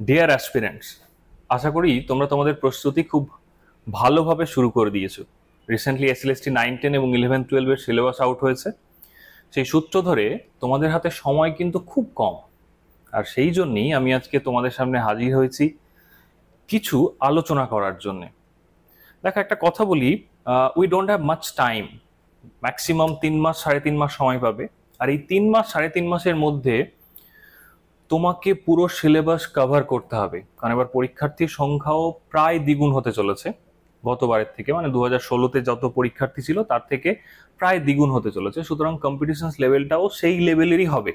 Deer aspirants, আশা করি তোমরা তোমাদের প্রস্তুতি খুব ভালোভাবে শুরু করে দিয়েছো। রিসেন্টলি এসএলএসটি 9, 10 এবং 11, 12-এর সিলেবাস আউট হয়েছে। সেই সূত্র ধরে তোমাদের হাতে সময় কিন্তু খুব কম, আর সেই জন্যই আমি আজকে তোমাদের সামনে হাজির হয়েছি কিছু আলোচনা করার জন্যে। দেখো, একটা কথা বলি, we don't have much time. Maximum 3 মাস 3.5 মাস সময় পাবে, আর এই 3 মাস 3.5 মাসের মধ্যে তোমাকে পুরো সিলেবাস কভার করতে হবে, কারণ এবার পরীক্ষার্থীর সংখ্যাও প্রায় দ্বিগুণ হতে চলেছে গতবারের থেকে। মানে 2016-তে যত পরীক্ষার্থী ছিল তার থেকে প্রায় দ্বিগুণ হতে চলেছে, সুতরাং কম্পিটিশন লেভেলটাও সেই লেভেলেরই হবে।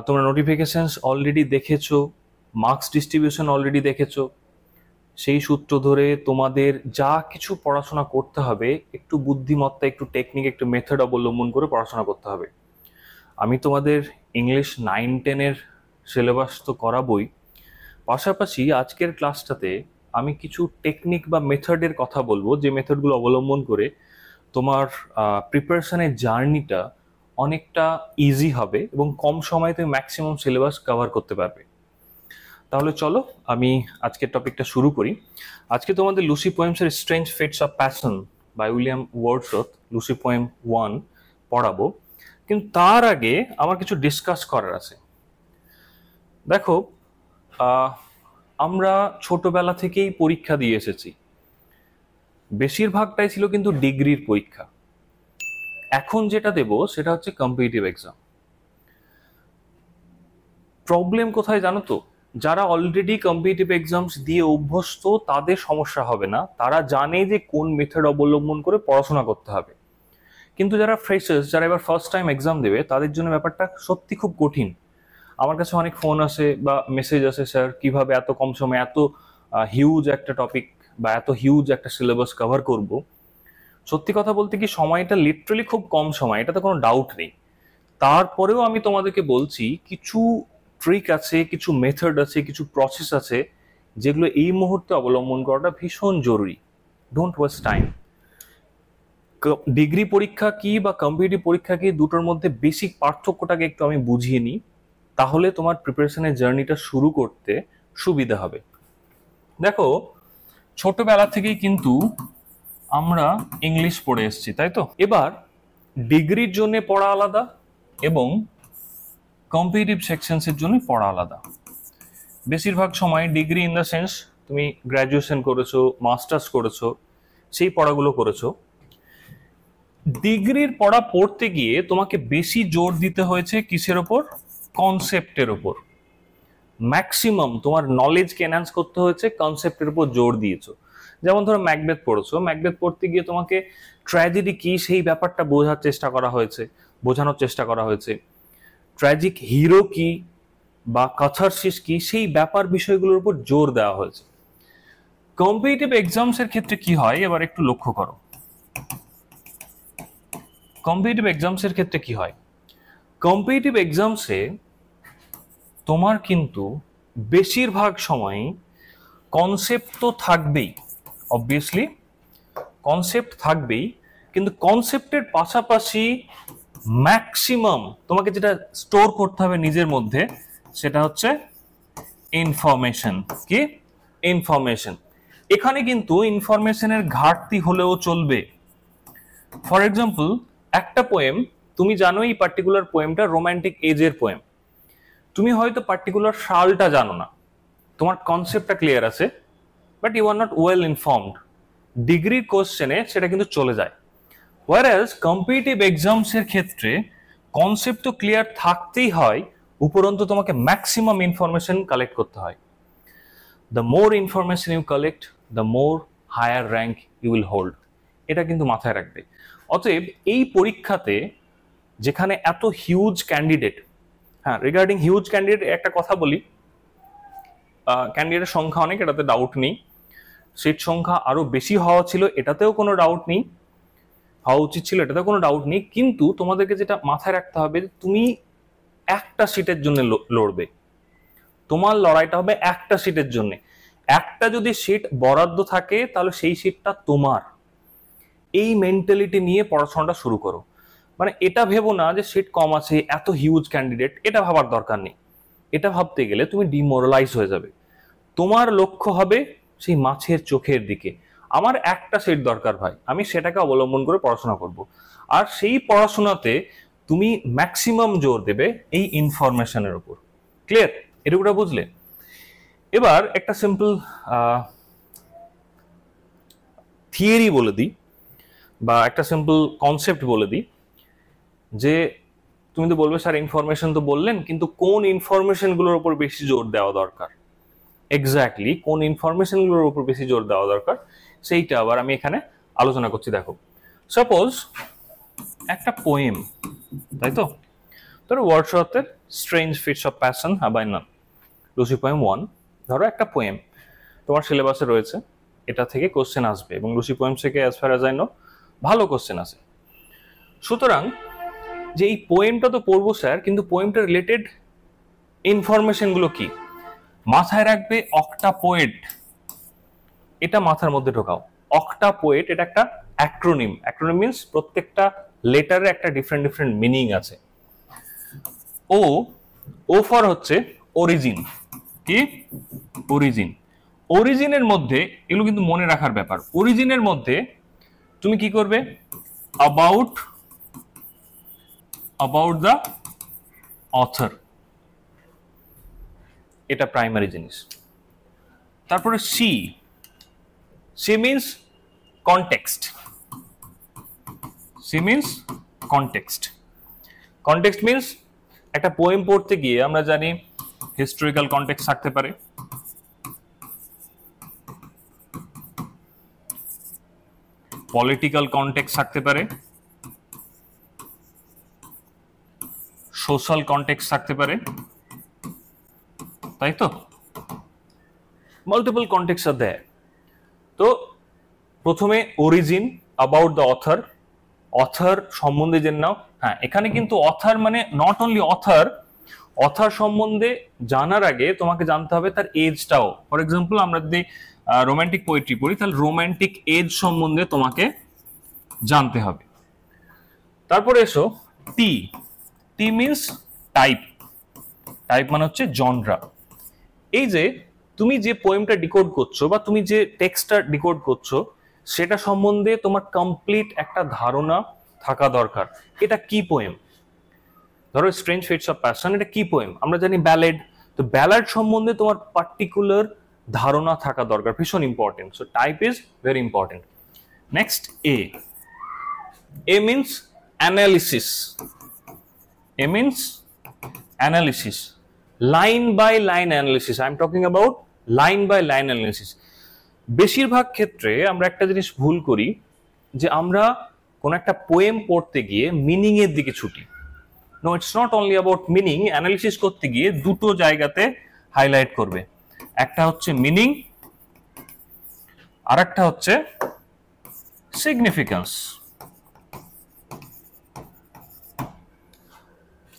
তোমরা নোটিফিকেশনস অলরেডি দেখেছো, মার্কস ডিস্ট্রিবিউশন অলরেডি দেখেছো। সেই সূত্র ধরে তোমাদের যা কিছু পড়াশোনা করতে হবে, একটু বুদ্ধিমত্তা, একটু টেকনিক, একটু মেথড অবলম্বন করে পড়াশোনা করতে হবে। আমি তোমাদের ইংলিশ 9, 10-এর সিলেবাস তো করাবই, পাশাপাশি আজকের ক্লাসটাতে আমি কিছু টেকনিক বা মেথডের কথা বলবো, যে মেথডগুলো অবলম্বন করে তোমার প্রিপারেশনের জার্নিটা অনেকটা ইজি হবে এবং কম সময়ে তুমি ম্যাক্সিমাম সিলেবাস কভার করতে পারবে। তাহলে চলো আমি আজকের টপিকটা শুরু করি। আজকে তোমাদের লুসি পোয়েমসের strange fits of passion by William Wordsworth, Lucy poem 1 পড়াবো। কিন্তু তার আগে আমার কিছু ডিসকাস করার আছে। দেখো, আমরা ছোটবেলা থেকেই পরীক্ষা দিয়ে এসেছি, বেশিরভাগটাই ছিল কিন্তু ডিগ্রির পরীক্ষা। এখন যেটা দেব সেটা হচ্ছে কম্পিটিটিভ এক্সাম। প্রবলেম কোথায় জানো তো? যারা অলরেডি কম্পিটিটিভ এক্সামস দিয়ে অভ্যস্ত তাদের সমস্যা হবে না, তারা জানে যে কোন মেথড অবলম্বন করে পড়াশোনা করতে হবে। কিন্তু যারা ফ্রেশার্স, যারা এবার ফার্স্ট টাইম এক্সাম দেবে, তাদের জন্য ব্যাপারটা সত্যি খুব কঠিন। আমার কাছে অনেক ফোন আসে বা মেসেজ আসে, স্যার কিভাবে এত কম সময়ে এত হিউজ একটা টপিক বা এত হিউজ একটা সিলেবাস কভার করব। সত্যি কথা বলতে কি, সময়টা লিটারালি খুব কম সময়, এটাতে কোনো ডাউট নেই। তারপরেও আমি তোমাদেরকে বলছি কিছু ট্রিক আছে, কিছু মেথড আছে, কিছু প্রসেস আছে যেগুলো এই মুহূর্তে অবলম্বন করাটা ভীষণ জরুরি। Don't waste time. ডিগ্রি পরীক্ষা কি বা কম্পিটিটিভ পরীক্ষা কি, দুটোর মধ্যে বেসিক পার্থক্যটাকে একটু আমি বুঝিয়ে নিই, তাহলে তোমার প্রিপারেশনের জার্নিটা শুরু করতে সুবিধা হবে। দেখো, ছোটবেলা থেকেই কিন্তু আমরা ইংলিশ পড়ে এসেছি, তাই তো? এবার ডিগ্রির জন্য পড়া আলাদা এবং কম্পিটিটিভ সেকশনসের জন্য পড়া আলাদা। বেশিরভাগ সময় ডিগ্রি ইন দ্য সেন্স তুমি গ্র্যাজুয়েশন করেছো, মাস্টার্স করেছো, সেই পড়াগুলো করেছো। ডিগ্রির পড়া পড়তে গিয়ে তোমাকে বেশি জোর দিতে হয়েছে কিসের ওপর? কনসেপ্টের ওপর। ম্যাক্সিমাম তোমার নলেজকে এনহ্যান্স করতে হয়েছে, কনসেপ্টের উপর জোর দিয়েছো। যেমন ধরো ম্যাকবেথ পড়েছো, ম্যাকবেথ পড়তে গিয়ে তোমাকে ট্র্যাজেডি কি সেই ব্যাপারটা বোঝানোর চেষ্টা করা হয়েছে। ট্র্যাজিক হিরো কি বা ক্যাথারসিস কি, সেই ব্যাপার বিষয়গুলোর উপর জোর দেওয়া হয়েছে। কম্পিটিটিভ এক্সামসের ক্ষেত্রে কি হয় এবার একটু লক্ষ্য করো। কম্পিটিটিভ এক্সামসের ক্ষেত্রে কি হয়? কম্পিটিটিভ এক্সামসে তোমার কিন্তু বেশিরভাগ সময় কনসেপ্ট তো থাকবেই, অবভিয়াসলি কনসেপ্ট থাকবেই, কিন্তু কনসেপ্টের পাশাপাশি ম্যাক্সিমাম তোমাকে যেটা স্টোর করতে হবে নিজের মধ্যে সেটা হচ্ছে ইনফরমেশন। কি? ইনফরমেশন। এখানে কিন্তু ইনফরমেশনের ঘাটতি হলেও চলবে। ফর এক্সাম্পল, একটা পোয়েম, তুমি জানো এই পার্টিকুলার পোয়েমটা রোমান্টিক এজের পোয়েম, তুমি হয়তো পার্টিকুলার সালটা জানো না, তোমার কনসেপ্টটা ক্লিয়ার আছে, but you are not well informed. ডিগ্রির কোশ্চেনে সেটা কিন্তু চলে যায়। ওয়ারএলস কম্পিটিটিভ এক্সামসের ক্ষেত্রে কনসেপ্ট তো ক্লিয়ার থাকতেই হয়, উপরন্তু তোমাকে ম্যাক্সিমাম ইনফরমেশন কালেক্ট করতে হয়। The more information you collect, the more higher rank you will hold. এটা কিন্তু মাথায় রাখবে। অতএব এই পরীক্ষাতে যেখানে এত হিউজ ক্যান্ডিডেট, হ্যাঁ, রিগার্ডিং হিউজ ক্যান্ডিডেট একটা কথা বলি, ক্যান্ডিডেটের সংখ্যা অনেক, এটাতে ডাউট নেই। সিট সংখ্যা আরো বেশি হওয়া ছিল, এটাতেও কোনো ডাউট নেই, হওয়া উচিত ছিল, এটাতেও কোনো ডাউট নেই। কিন্তু তোমাদেরকে যেটা মাথায় রাখতে হবে, তুমি একটা সিটের জন্য লড়বে, তোমার লড়াইটা হবে একটা সিটের জন্য। একটা যদি সিট বরাদ্দ থাকে তাহলে সেই সিটটা তোমার। এই মেন্টালিটি নিয়ে পড়াশোনাটা শুরু করো। মানে এটা ভেবো না যে সিট কম আছে, এত হিউজ ক্যান্ডিডেট, এটা ভাবার দরকার নেই। এটা ভাবতে গেলে তুমি ডিমোরালাইজ হয়ে যাবে। তোমার লক্ষ্য হবে সেই মাছের চোখের দিকে, আমার একটা সেট দরকার ভাই, আমি সেটাকে অবলম্বন করে পড়াশোনা করব। আর সেই পড়াশোনাতে তুমি ম্যাক্সিমাম জোর দেবে এই ইনফরমেশনের উপর। ক্লিয়ার? এটুকুটা বুঝলে? এবার একটা সিম্পল থিওরি বলে দিই, বা একটা সিম্পল কনসেপ্ট বলে দিই, যে তুমি তো বলবে স্যার ইনফরমেশন তো বললেন, কিন্তু কোন ইনফরমেশনগুলোর উপর বেশি জোর দেওয়া দরকার? এক্স্যাক্টলি কোন ইনফরমেশনগুলোর উপর বেশি জোর দেওয়া দরকার সেইটা আবার আমি এখানে আলোচনা করছি। দেখো, সাপোজ একটা পোয়েম, তাই তো, ধরো ওয়ার্ডসওয়ার্থের strange fits of passion by known, Lucy poem 1, ধরো একটা পোয়েম তোমার সিলেবাসে রয়েছে, এটা থেকে কোশ্চেন আসবে, এবং লুসি পোয়েম থেকে as far as I know ভালো কোশ্চেন আসে। সুতরাং যে এই পোয়েমটা তো পড়বো স্যার, কিন্তু পোয়েমটা রিলেটেড ইনফরমেশনগুলো কি? মাথায় রাখবে অক্টা পোয়েট, এটা মাথার মধ্যে ঢোকাও। অক্টা পোয়েট এটা একটা অ্যাক্রোনিম। অ্যাক্রোনিম মিন্স প্রত্যেকটা লেটারে একটা ডিফারেন্ট ডিফারেন্ট মিনিং আছে। ও ও ফর হচ্ছে অরিজিন। কি? অরিজিন। অরিজিনের মধ্যে, এগুলো কিন্তু মনে রাখার ব্যাপার, অরিজিনের মধ্যে তুমি কি করবে? অ্যাবাউট দ্য অথর, এটা প্রাইমারি জিনিস। তারপরে C means context. C means context. Context means একটা পোয়েম পড়তে গিয়ে আমরা জানি হিস্টোরিক্যাল কনটেক্সট থাকতে পারে, পলিটিক্যাল কনটেক্সট থাকতে পারে, সোশ্যাল কনটেক্সট থাকতে পারে, তাই তো? মাল্টিপল কনটেক্সট আর দেয়ার। তো প্রথমে origin, about the author, author সম্বন্ধে জেনে নাও। হ্যাঁ, এখানে কিন্তু অথর মানে নট অনলি অথর, অথর সম্বন্ধে জানার আগে তোমাকে জানতে হবে তার এজটাও। ফর এক্সাম্পল আমরা যদি রোমান্টিক পোয়েট্রি পড়ি, তাহলে রোমান্টিক এজ সম্বন্ধে তোমাকে জানতে হবে। তারপরে এসো টি। টি মিন্স টাইপ। টাইপ মানে হচ্ছে জনরা। এই যে তুমি যে পোয়েমটা ডিকোড করছো বা তুমি যে টেক্সটটা ডিকোড করছো, সেটা সম্বন্ধে তোমার কমপ্লিট একটা ধারণা থাকা দরকার। এটা কি পোয়েম? ধরো স্ট্রেঞ্জ ফিটস অফ প্যাশন, এটা কি পোয়েম? আমরা জানি ব্যালেড, তো ব্যালেড সম্বন্ধে তোমার পার্টিকুলার ধারণা থাকা দরকার, ভীষণ important. So type is very important. Next A. A means analysis. A means analysis, line by line analysis. I am talking about line by line analysis. বেশিরভাগ ক্ষেত্রে আমরা একটা জিনিস ভুল করি, যে আমরা কোন একটা পোয়েম পড়তে গিয়ে মিনিং এর দিকে ছুটি। No, it's not only about meaning. Analysis করতে গিয়ে দুটো জায়গাতে হাইলাইট করবে, একটা হচ্ছে মিনিং, আর একটা হচ্ছে সিগনিফিকেন্স।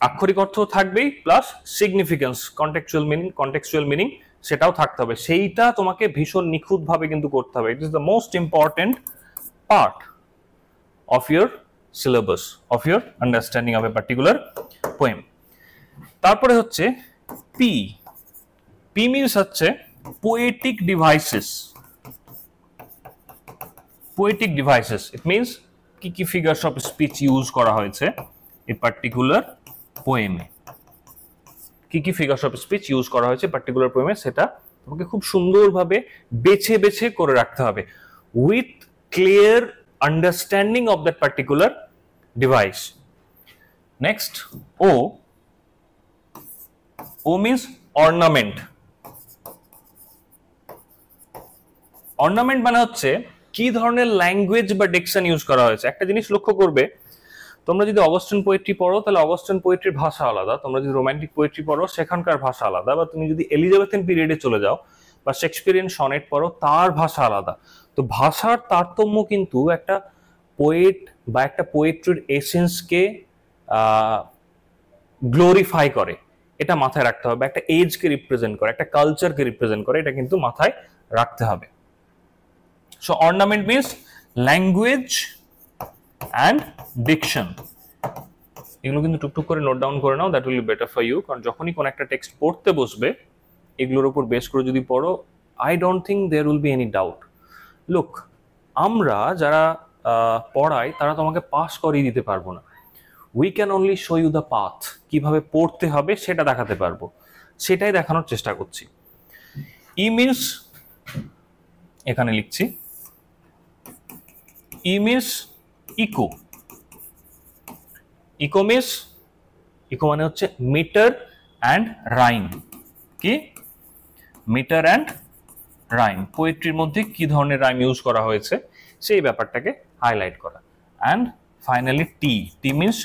আক্ষরিক অর্থ থাকবেই, প্লাস সিগনিফিকেন্স, কন্টেক্সচুয়াল মিনিং সেটাও থাকতে হবে। সেইটা তোমাকে ভীষণ নিখুঁতভাবে কিন্তু করতে হবে। It is the most important part of your syllabus, of your understanding of a particular poem. তারপরে হচ্ছে পি। পি মিন্স হচ্ছে poetic devices. Poetic devices it means কি কি ফিগারস অফ স্পিচ ইউজ করা হয়েছে এই পার্টিকুলার পোয়েমে, কি কি ফিগারস অফ স্পিচ ইউজ করা হয়েছে পার্টিকুলার পোয়েমে, সেটা তোমাকে খুব সুন্দরভাবে বেছে বেছে করে রাখতে হবে with clear understanding of that particular device. Next, O. O means ornament. Ornament মানে হচ্ছে কি ধরনের ল্যাঙ্গুয়েজ বা ডিকশন ইউজ করা হয়েছে। একটা জিনিস লক্ষ্য করবে, তোমরা যদি অগস্টিন পোয়েট্রি পড়ো তাহলে অগস্টিন পোয়েট্রির ভাষা আলাদা, তোমরা যদি রোমান্টিক পোয়েট্রি পড়ো সেখানকার ভাষা আলাদা, বা তুমি যদি এলিজাবেথিয়ান পিরিয়ডে চলে যাও বা শেক্সপিয়ারিয়ান সনেট পড়ো তার ভাষা আলাদা। তো ভাষার তারতম্য কিন্তু একটা পোয়েট বা একটা পোয়েট্রির এসেন্সকে গ্লোরিফাই করে, এটা মাথায় রাখতে হবে। একটা এজকে রিপ্রেজেন্ট করে, একটা কালচারকে রিপ্রেজেন্ট করে, এটা কিন্তু মাথায় রাখতে হবে। So ornament means language and diction. এগুলো কিন্তু টুকটুক করে নোট ডাউন করে নাও, that will be better for you. কারণ যখনই কোনো একটা টেক্সট পড়তে বসবে এগুলোর উপর বেস করে যদি পড়ো, I don't think there will be any doubt. Look, আমরা যারা পড়াই তারা তোমাকে পাস করিয়ে দিতে পারবো না। We can only show you the path, কিভাবে পড়তে হবে সেটা দেখাতে পারবো, সেটাই দেখানোর চেষ্টা করছি। ই মিনস, এখানে লিখছি E means echo. Echo means, echo মানে হচ্ছে মিটার অ্যান্ড রাইম। কি? মিটার অ্যান্ড রাইম, পোয়েট্রির মধ্যে কি ধরনের রাইম ইউজ করা হয়েছে সেই ব্যাপারটাকে হাইলাইট করা। And finally T, T means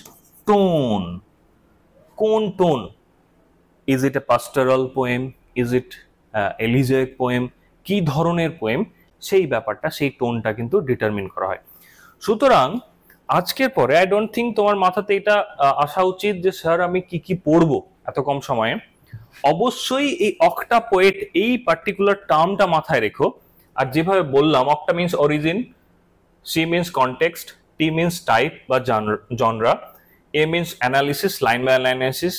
tone. কোন tone? Is it a pastoral poem, is it elegiac poem, কি ধরনের পোয়েম সেই ব্যাপারটা, সেই টোনটা কিন্তু ডিটারমিন করা হয়। সুতরাং আজকের পরে আই ডোন্ট থিঙ্ক তোমার মাথাতে এটা আসা উচিত যে স্যার আমি কি কি পড়বো এত কম সময়ে। অবশ্যই এই অক্টা পোয়েট এই পার্টিকুলার টার্মটা মাথায় রেখো। আর যেভাবে বললাম, octa means origin, C means context, T means type বা genre, A means analysis, line by line analysis,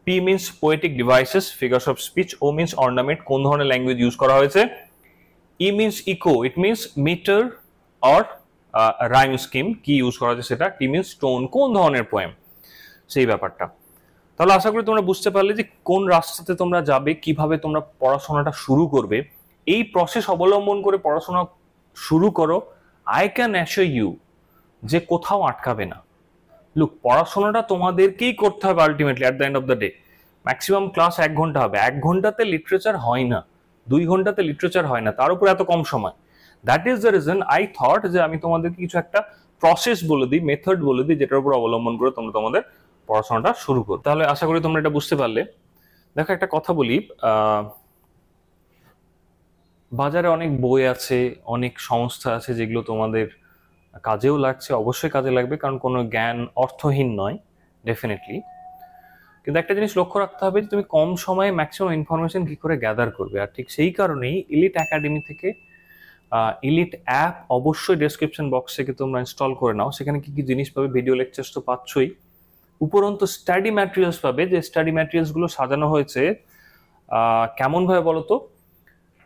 P means poetic devices, figures of speech, O means ornament, কোন ধরনের ল্যাঙ্গুয়েজ ইউজ করা হয়েছে, E means echo, it means metre or rhyme scheme, কি use করা হয়েছে সেটা, টি means tone, কোন ধরনের পোয়েম সেই ব্যাপারটা। তাহলে আশা করি তোমরা বুঝতে পারলে যে কোন রাস্তাতে তোমরা যাবে, কিভাবে তোমরা পড়াশোনাটা শুরু করবে। এই প্রসেস অবলম্বন করে পড়াশোনা শুরু করো, আই ক্যান অ্যাসিওর ইউ যে কোথাও আটকাবে না। লুক, পড়াশোনাটা তোমাদেরকেই করতে হবে ultimately at the end of the day. Maximum class 1 ঘন্টা হবে, 1 ঘন্টাতে লিটারেচার হয় না, 2 ঘন্টাতে লিটারেচার হয় না, তার উপর এত কম সময়। That is the reason I thought যে আমি তোমাদেরকে কিছু একটা প্রসেস বলে দিই, মেথড বলে দিই, যেটার উপর অবলম্বন করে তোমরা তোমাদের পড়াশোনাটা শুরু করো। তাহলে আশা করি তোমরা এটা বুঝতে পারলে। দেখো, একটা কথা বলি, বাজারে অনেক বই আছে, অনেক সংস্থা আছে যেগুলো তোমাদের কাজেও লাগছে, অবশ্যই কাজে লাগবে, কারণ কোনো জ্ঞান অর্থহীন নয়, ডেফিনেটলি। কিন্তু একটা জিনিস লক্ষ্য রাখতে হবে যে তুমি কম সময়ে ম্যাক্সিমাম ইনফরমেশন কি করে গ্যাদার করবে। আর ঠিক সেই কারণেই ইলিট একাডেমি থেকে ইলিট অ্যাপ অবশ্যই ডেসক্রিপশন বক্স থেকে তোমরা ইনস্টল করে নাও। সেখানে কি কি জিনিস পাবে? ভিডিও লেকচার্স তো পাচ্ছই, উপরন্তু স্টাডি ম্যাটেরিয়ালস পাবে। যে স্টাডি ম্যাটেরিয়ালস গুলো সাজানো হয়েছে কেমন ভাবে বলো তো,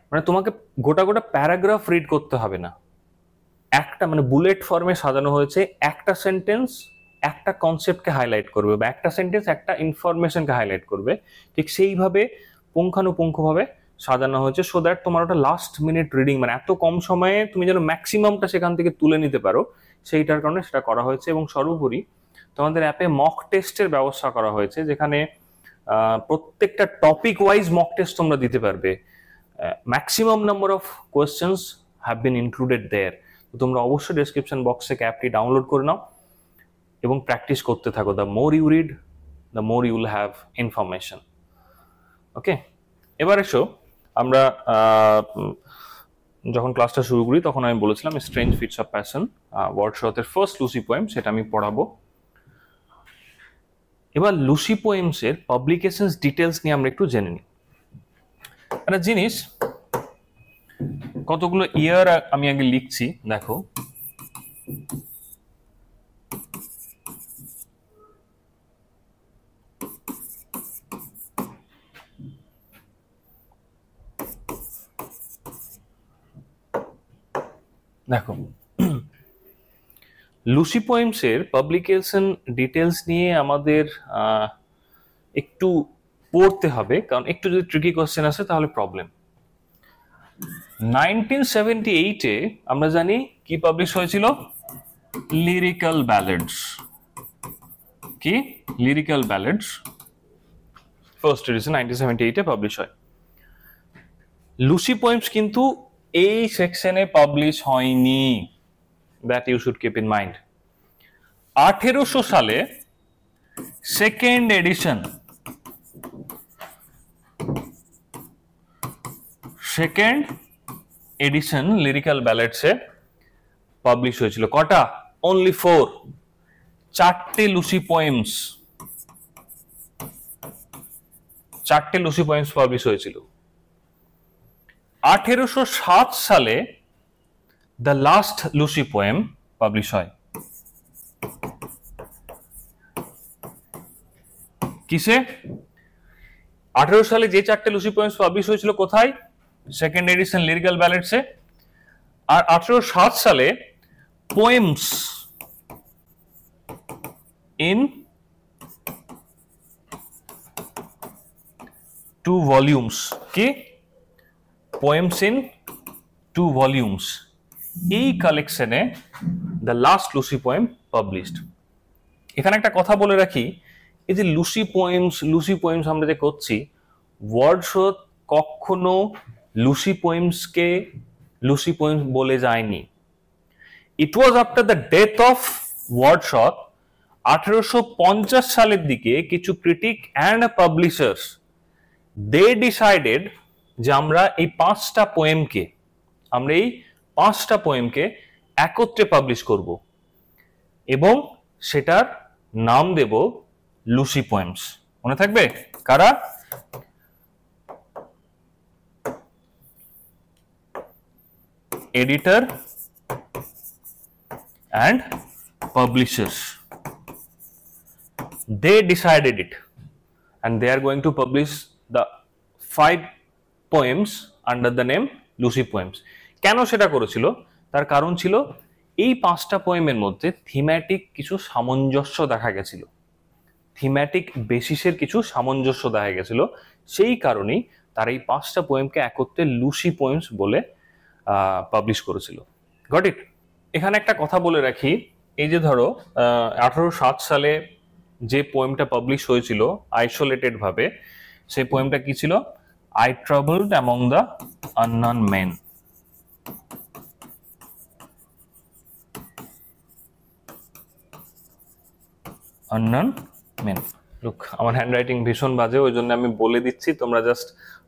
মানে তোমাকে গোটা গোটা প্যারাগ্রাফ রিড করতে হবে না, একটা মানে বুলেট ফর্মে সাজানো হয়েছে। একটা সেন্টেন্স একটা কনসেপ্টকে হাইলাইট করবে, বা একটা সেন্টেন্স একটা ইনফরমেশনকে হাইলাইট করবে, ঠিক সেইভাবে পুঙ্খানুপুঙ্খভাবে সাজানো হয়েছে, সো দ্যাট তোমার ওটা লাস্ট মিনিট রিডিং, মানে এত কম সময়ে তুমি যেন ম্যাক্সিমামটা সেখান থেকে তুলে নিতে পারো, সেইটার কারণে সেটা করা হয়েছে। এবং সর্বোপরি তোমাদের অ্যাপে মক টেস্টের ব্যবস্থা করা হয়েছে, যেখানে প্রত্যেকটা টপিক ওয়াইজ মক টেস্ট তোমরা দিতে পারবে। Maximum number of questions have been included there. তো তোমরা অবশ্যই ডেসক্রিপশন বক্সে অ্যাপটি ডাউনলোড করে নাও এবং প্র্যাকটিস করতে থাকো। The more you read, the more you will have information. Okay, এবার এসো, আমরা যখন ক্লাসটা শুরু করি তখন আমি বলেছিলাম স্ট্রেঞ্জ ফিটস অফ প্যাশন, ওয়ার্ডসওয়ার্থের ফার্স্ট লুসি পোয়েম, সেটা আমি পড়াবো। এবার লুসি পোয়েমসের পাবলিকেশনস ডিটেলস নিয়ে আমরা একটু জেনে নিই। একটা জিনিস, কতগুলো ইয়ার আমি আগে লিখছি, দেখো। দেখো, লুসি পোয়েমসের পাবলিকেশন ডিটেলস নিয়ে আমাদের একটু পড়তে হবে, কারণ একটু যদি ট্রিকি কোশ্চেন আসে তাহলে প্রবলেম। 1978-এ আমরা জানি কি পাবলিশ হয়েছিল? Lyrical ballads. কি? লিরিক্যাল ব্যালেডস ফার্স্ট এডিশন 1978-এ পাবলিশ হয়। লুসি পোয়েমস কিন্তু এই সেকশনে পাবলিশ হয়নি, that you should keep in mind. 1800 সালে সেকেন্ড এডিশন, লিরিক্যাল ব্যালেডসে পাবলিশ হয়েছিল। কটা? অনলি 4, 4টে লুসি পোয়েমস, 4টে লুসি পোয়েমস পাবলিশ হয়েছিল। 1807 সালে the last Lucy poem publish হয়। কিসে? 18 সালে যে 4টে লুসি পোয়েমস পাবলিশ হয়েছিল কোথায়? সেকেন্ড এডিশন লিরিক্যাল ব্যালেটসে। আর 1807 সালে পোয়েমস ইন 2 ভলিউমস, কি? পোয়েমস ইন 2 ভলিউমস, এই কালেকশনে the last Lucy poem published. এখানে একটা কথা বলে রাখি, এই যে লুসি পোয়েমস আমরা যে করছি, ওয়ার্ডসওয়ার্থ কখনো লুসি পোয়েমসকে লুসি পোয়েমস বলে যায়নি। It was after the death of Wordsworth 1850 সালের দিকে কিছু critic and publishers they decided যে আমরা এই 5টা পোয়েমকে একত্রে পাবলিশ করব এবং সেটার নাম দেব লুসি পোয়েমস। মনে থাকবে কারা? Editor and publishers. They decided it and they are going to publish the 5 poems under the name Lucy Poems. কেন সেটা করেছিল? তার কারণ ছিল এই 5টা পোয়েমের মধ্যে থিম্যাটিক কিছু সামঞ্জস্য দেখা গেছিল, থিম্যাটিক বেসিসের কিছু সামঞ্জস্য দেখা গেছিল। সেই কারণেই তারা এই 5টা পোয়েমকে একত্রে লুসি পোয়েমস বলে পাবলিশ করেছিল। Got it? এখানে একটা কথা বলে রাখি, এই যে ধরো 1807 সালে যে পোয়েমটা পাবলিশ হয়েছিল আইসোলেটেড ভাবে, সেই পোয়েমটা কি ছিল? I travelled among the unknown main. Unknown main. Look, আমার হ্যান্ডরাইটিং ভীষণ বাজে, ওই জন্য আমি বলে দিচ্ছি, তোমরা জাস্ট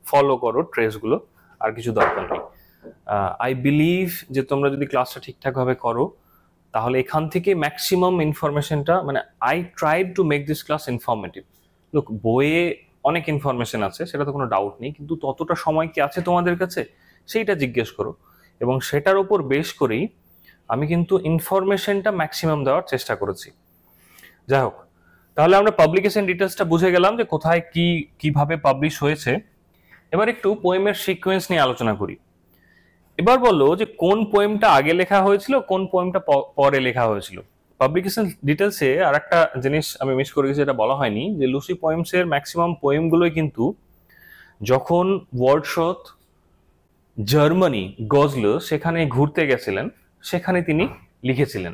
ফলো করো ট্রেসগুলো, আর কিছু দরকার নেই। আই বিলিভ যে তোমরা যদি ক্লাসটা ঠিকঠাক ভাবে করো তাহলে এখান থেকে ম্যাক্সিমাম ইনফরমেশনটা, মানে I tried to make this class informative. Look, বইয়ে অনেক ইনফরমেশন আছে, সেটা তো কোনো ডাউট নেই, কিন্তু ততটা সময় কি আছে তোমাদের কাছে সেইটা জিজ্ঞেস করো, এবং সেটার উপর বেস করেই আমি কিন্তু ইনফরমেশনটা ম্যাক্সিমাম দেওয়ার চেষ্টা করেছি। যাই হোক, তাহলে আমরা পাবলিকেশন ডিটেলসটা বুঝে গেলাম যে কোথায় কিভাবে পাবলিশ হয়েছে। এবার একটু পোয়েমের সিকোয়েন্স নিয়ে আলোচনা করি। এবার বললো যে কোন পোয়েমটা আগে লেখা হয়েছিল, কোন পোয়েমটা পরে লেখা হয়েছিল। পাবলিকেশন ডিটেলসে আর একটা জিনিস আমি মিস করে গেছি, এটা বলা হয়নি, যে লুসি পোয়েমসের ম্যাক্সিমাম পোয়েমগুলোই কিন্তু যখন ওয়ার্ডসওয়ার্থ জার্মানি গজলো সেখানে ঘুরতে গেছিলেন, সেখানে তিনি লিখেছিলেন।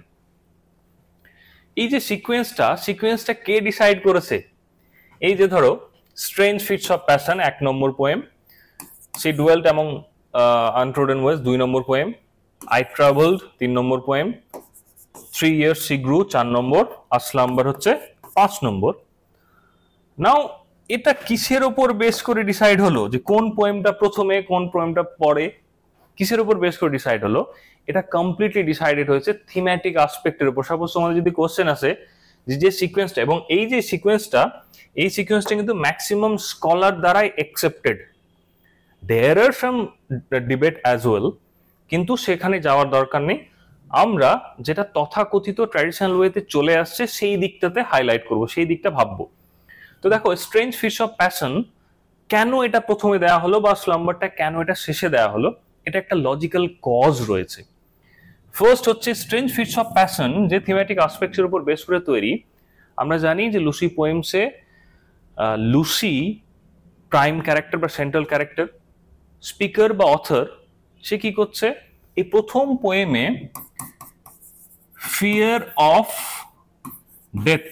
এই যে সিকোয়েন্সটা কে ডিসাইড করেছে? এই যে ধরো স্ট্রেঞ্জ ফিটস অফ প্যাশন 1 নম্বর poem, she dwelled among untrodden ways 2 নম্বর পোয়েম, আই ট্রাভেলড 3 নম্বর পোয়েম, 3 years she grew 4 নম্বর, আসলাম্বার হচ্ছে 5 নম্বর। নাও এটা কিসের উপর বেস করে ডিসাইড হলো যে কোন পোয়েমটা প্রথমে কোন পোয়েমটা পরে? কিসের উপর বেস করে ডিসাইড হলো? এটা কমপ্লিটলি ডিসাইডেড হয়েছে থিম্যাটিক আসপেক্টের উপর। সাপোজ তোমাদের যদি কোশ্চেন আসে যে সিকোয়েন্সটা, এবং এই যে সিকোয়েন্সটা কিন্তু ম্যাক্সিমাম স্কলার দ্বারাই অ্যাকসেপ্টেড। দেয়ার আর সাম ডিবেট অ্যাজ ওয়েল, কিন্তু সেখানে যাওয়ার দরকার নেই। আমরা যেটা তথাকথিত ট্র্যাডিশনাল ওয়েতে চলে আসছে সেই দিকটাতে হাইলাইট করব, সেই দিকটা ভাববো। তো দেখো, স্ট্রেঞ্জ ফিটস অফ প্যাশন কেন এটা প্রথমে দেওয়া হলো, বা স্লাম্বারটা কেন এটা শেষে দেওয়া হলো, এটা একটা লজিক্যাল কজ রয়েছে। ফার্স্ট হচ্ছে স্ট্রেঞ্জ ফিটস অফ প্যাশন যে থিমেটিক আসপেক্টের উপর বেস করে তৈরি। আমরা জানি যে লুসি পোয়েমসে লুসি প্রাইম ক্যারেক্টার বা সেন্ট্রাল ক্যারেক্টার, স্পিকার বা অথর, সে কি করছে? এই প্রথম পোয়েমে ফিয়ার অফ ডেথ,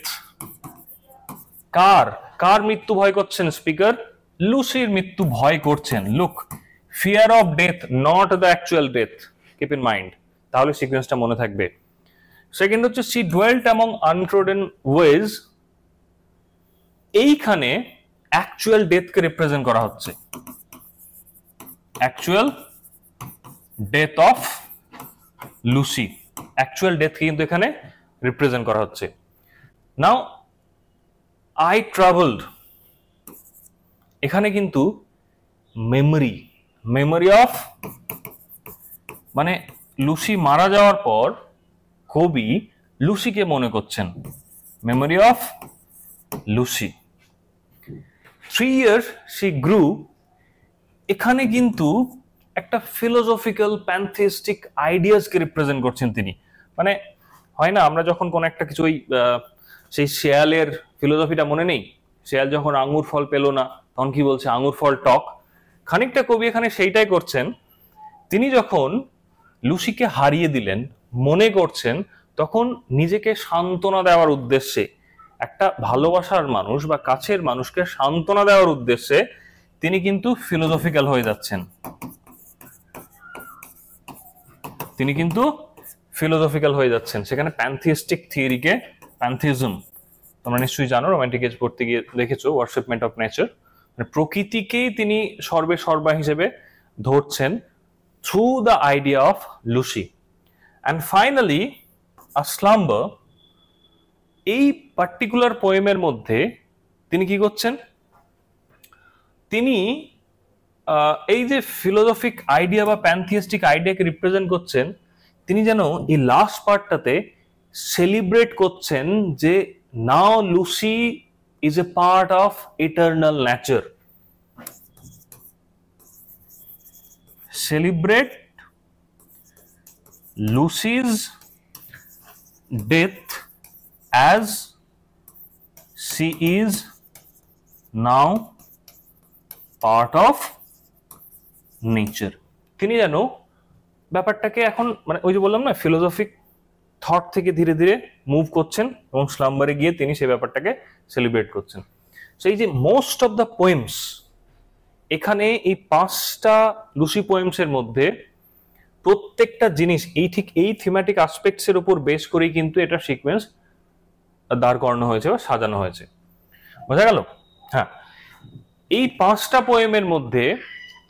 কার মৃত্যু ভয় করছেন? স্পিকার লুসির মৃত্যু ভয় করছেন। Look, fear of death, not the actual death, keep in mind, তাহলে সিকোয়েন্সটা মনে থাকবে। সেকেন্ড হচ্ছে she dwelt among untrodden ways, এইখানে অ্যাকচুয়াল ডেথকে রিপ্রেজেন্ট করা হচ্ছে, actual death of Lucy, actual ডেথকে কিন্তু এখানে রিপ্রেজেন্ট করা হচ্ছে। নাও আই ট্রাভেলড, এখানে কিন্তু মেমোরি অফ, মানে লুসি মারা যাওয়ার পর কবি লুসিকে মনে করছেন, memory of Lucy. 3 years she grew, এখানে কিন্তু একটা ফিলোসফিক্যাল প্যান্থিস্টিক আইডিয়াসকে রিপ্রেজেন্ট করছেন তিনি। মানে হয় না, আমরা যখন কোন একটা কিছু, ওই সেই শেয়ালের ফিলোসফিটা মনে নেই, শেয়াল যখন আঙ্গুর ফল পেল না তখন কি বলছে, আঙ্গুর ফল টক। খানিকটা কবি এখানে সেইটাই করছেন। তিনি যখন লুসিকে হারিয়ে দিলেন মনে করছেন, তখন নিজেকে সান্ত্বনা দেওয়ার উদ্দেশ্যে, একটা ভালোবাসার মানুষ বা কাছের মানুষকে সান্ত্বনা দেওয়ার উদ্দেশ্যে তিনি কিন্তু ফিলোসফিক্যাল হয়ে যাচ্ছেন। তিনি কিন্তু ফিলোসফিক্যাল হয়ে যাচ্ছেন। সেখানে প্যান্থিস্টিক থিওরিকে, প্যান্থিজম তোমরা নিশ্চয়ই জানো, রোমান্টিক এজ পড়তে গিয়ে দেখেছো, ওয়ারশিপমেন্ট অফ নেচার, মানে প্রকৃতিকেই তিনি সর্বে সর্বা হিসেবে ধরছেন through the idea of Lucy. And finally a slumber, এই পার্টিকুলার পোয়েমের মধ্যে তিনি কি করছেন, তিনি এই যে ফিলোসফিক আইডিয়া বা প্যান্থিস্টিক আইডিয়াকে রিপ্রেজেন্ট করছেন, তিনি যেন এই লাস্ট পার্টটাতে সেলিব্রেট করছেন যে now Lucy is a part of eternal nature. Celebrate Lucy's death as she is now part of nature। তিনি যেন ব্যাপারটাকে এখন, মানে ওই যে বললাম না, ফিলোসফিক থট থেকে ধীরে ধীরে মুভ করছেন এবং স্লাম্বারে গিয়ে তিনি সেই ব্যাপারটাকে সেলিব্রেট করছেন। সেই যে মোস্ট অফ দ্য পোয়েমস, এখানে এই 5টা লুসি পোয়েমস এর মধ্যে প্রত্যেকটা জিনিস এই থিমেটিক অ্যাসপেক্টস এর উপর বেস করেই কিন্তু এটা সিকোয়েন্স দাঁড় করানো হয়েছে বা সাজানো হয়েছে। বোঝা গেল? হ্যাঁ, এই 5টা পোয়েমের মধ্যে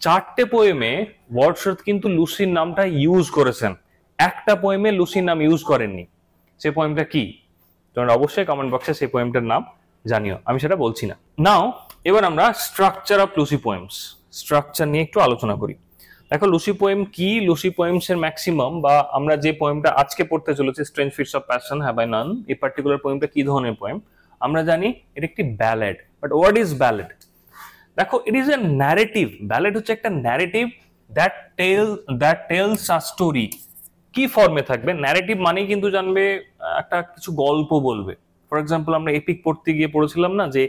4টে পোয়েমে ওয়ার্ডসওয়ার্থ কিন্তু লুসির নামটা ইউজ করেছেন, একটা পোয়েমে লুসির নাম ইউজ করেননি। সেই পোয়েমটা কি তোমরা অবশ্যই কমেন্ট বক্সে সেই পোয়েমটার নাম জানিও, আমি সেটা বলছি না। নাও এবার আমরা structure of Lucy poems, structure নিয়ে একটু আলোচনা করি। দেখো লুসি পোয়েম কি, লুসি পোয়েমস এর ম্যাক্সিমাম, বা আমরা যে পোয়েমটা আজকে পড়তে চলেছি strange fits of passion have I known, এই পার্টিকুলার পোয়েমটা কি ধরনের পোয়েম আমরা জানি, এটা একটি ballad. But what is ballad? দেখো it is a narrative. Ballad হচ্ছে একটা narrative that tells a story. কি ফর্মে থাকবে? ন্যারেটিভ মানেই কিন্তু জানবে একটা কিছু গল্প বলবে। ফর এক্সাম্পল আমরা এপিক পড়তে গিয়ে পড়েছিলাম না যে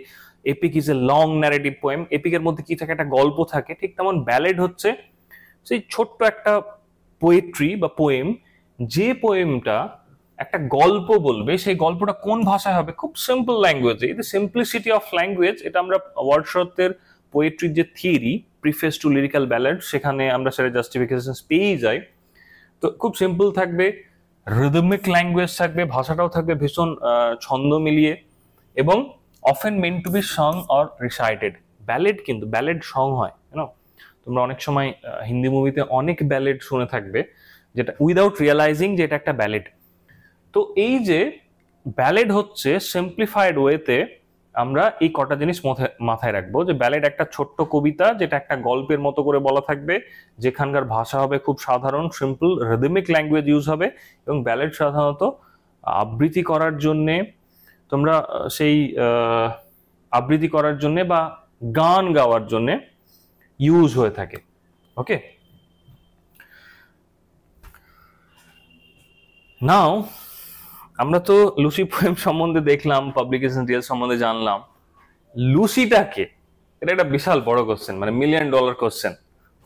epic is a long narrative poem, এপিকের মধ্যে কি থাকে, একটা গল্প থাকে। ঠিক তেমন ব্যালেড হচ্ছে সেই ছোট্ট একটা পোয়েট্রি বা পোয়েম, যে পোয়েমটা একটা গল্প বলবে, সেই গল্পটা কোন ভাষায় হবে, খুব সিম্পল ল্যাঙ্গুয়েজে। এই সিম্পলিসিটি অফ ল্যাঙ্গুয়েজ, এটা আমরা ওয়ার্ডসওয়ার্থের পোয়েট্রির যে থিওরি প্রিফেস টু লিরিক্যাল ব্যালেড, সেখানে আমরা সেটা জাস্টিফিকেশন পেয়েই যাই। তো খুব সিম্পল থাকবে, রিদমিক ল্যাঙ্গুয়েজ থাকবে, ভাষাটাও থাকবে ভীষণ ছন্দ মিলিয়ে, এবং often meant to be sung or recited. Ballad কিন্তু ব্যালেড সং হয়, ইউনো। তোমরা অনেক সময় হিন্দি মুভিতে অনেক ব্যালেড শুনে থাকবে, যেটা উইদাউট রিয়েলাইজিং যে এটা একটা ব্যালেড। তো এই যে ব্যালেড হচ্ছে সিম্পলিফাইড ওয়েতে আমরা এই কটা জিনিস মাথায় রাখবো, যে ব্যালেড একটা ছোট্ট কবিতা যেটা একটা গল্পের মতো করে বলা থাকবে, যেখানকার ভাষা হবে খুব সাধারণ, সিম্পল, রিদমিক ল্যাঙ্গুয়েজ ইউজ হবে, এবং ব্যালেড সাধারণত আবৃত্তি করার জন্যে, তোমরা সেই আবৃত্তি করার জন্যে বা গান গাওয়ার জন্যে ইউজ হয়ে থাকে। ওকে, নাও আমরা তো লুসি পোয়েম সম্বন্ধে দেখলাম, পাবলিকেশন ডিটেল সম্বন্ধে জানলাম। লুসিটাকে, এটা একটা বিশাল বড় কোশ্চেন, মানে $1 million question.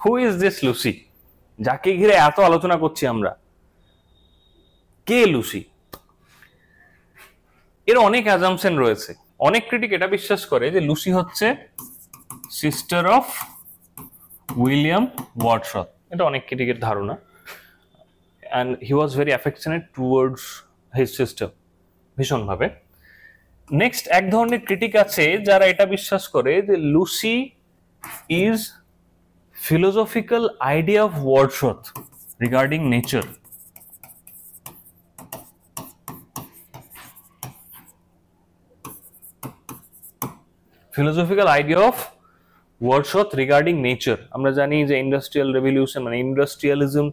Who is this Lucy, যাকে ঘিরে এত আলোচনা করছি আমরা? কে লুসি? এর অনেক অ্যাজাম্পশন রয়েছে। অনেক ক্রিটিক এটা বিশ্বাস করে যে লুসি হচ্ছে সিস্টার অফ উইলিয়াম ওয়ার্ডসওয়ার্থ। এটা অনেক ক্রিটিকের ধারণা, and he was very affectionate towards his sister, ভীষণভাবে। নেক্সট এক ধরনের ক্রিটিক আছে যারা এটা বিশ্বাস করে যে Lucy is philosophical idea of Wordsworth regarding nature. Philosophical idea of Wordsworth regarding nature. আমরা জানি যে ইন্ডাস্ট্রিয়াল রেভলিউশন, মানে ইন্ডাস্ট্রিয়ালিজম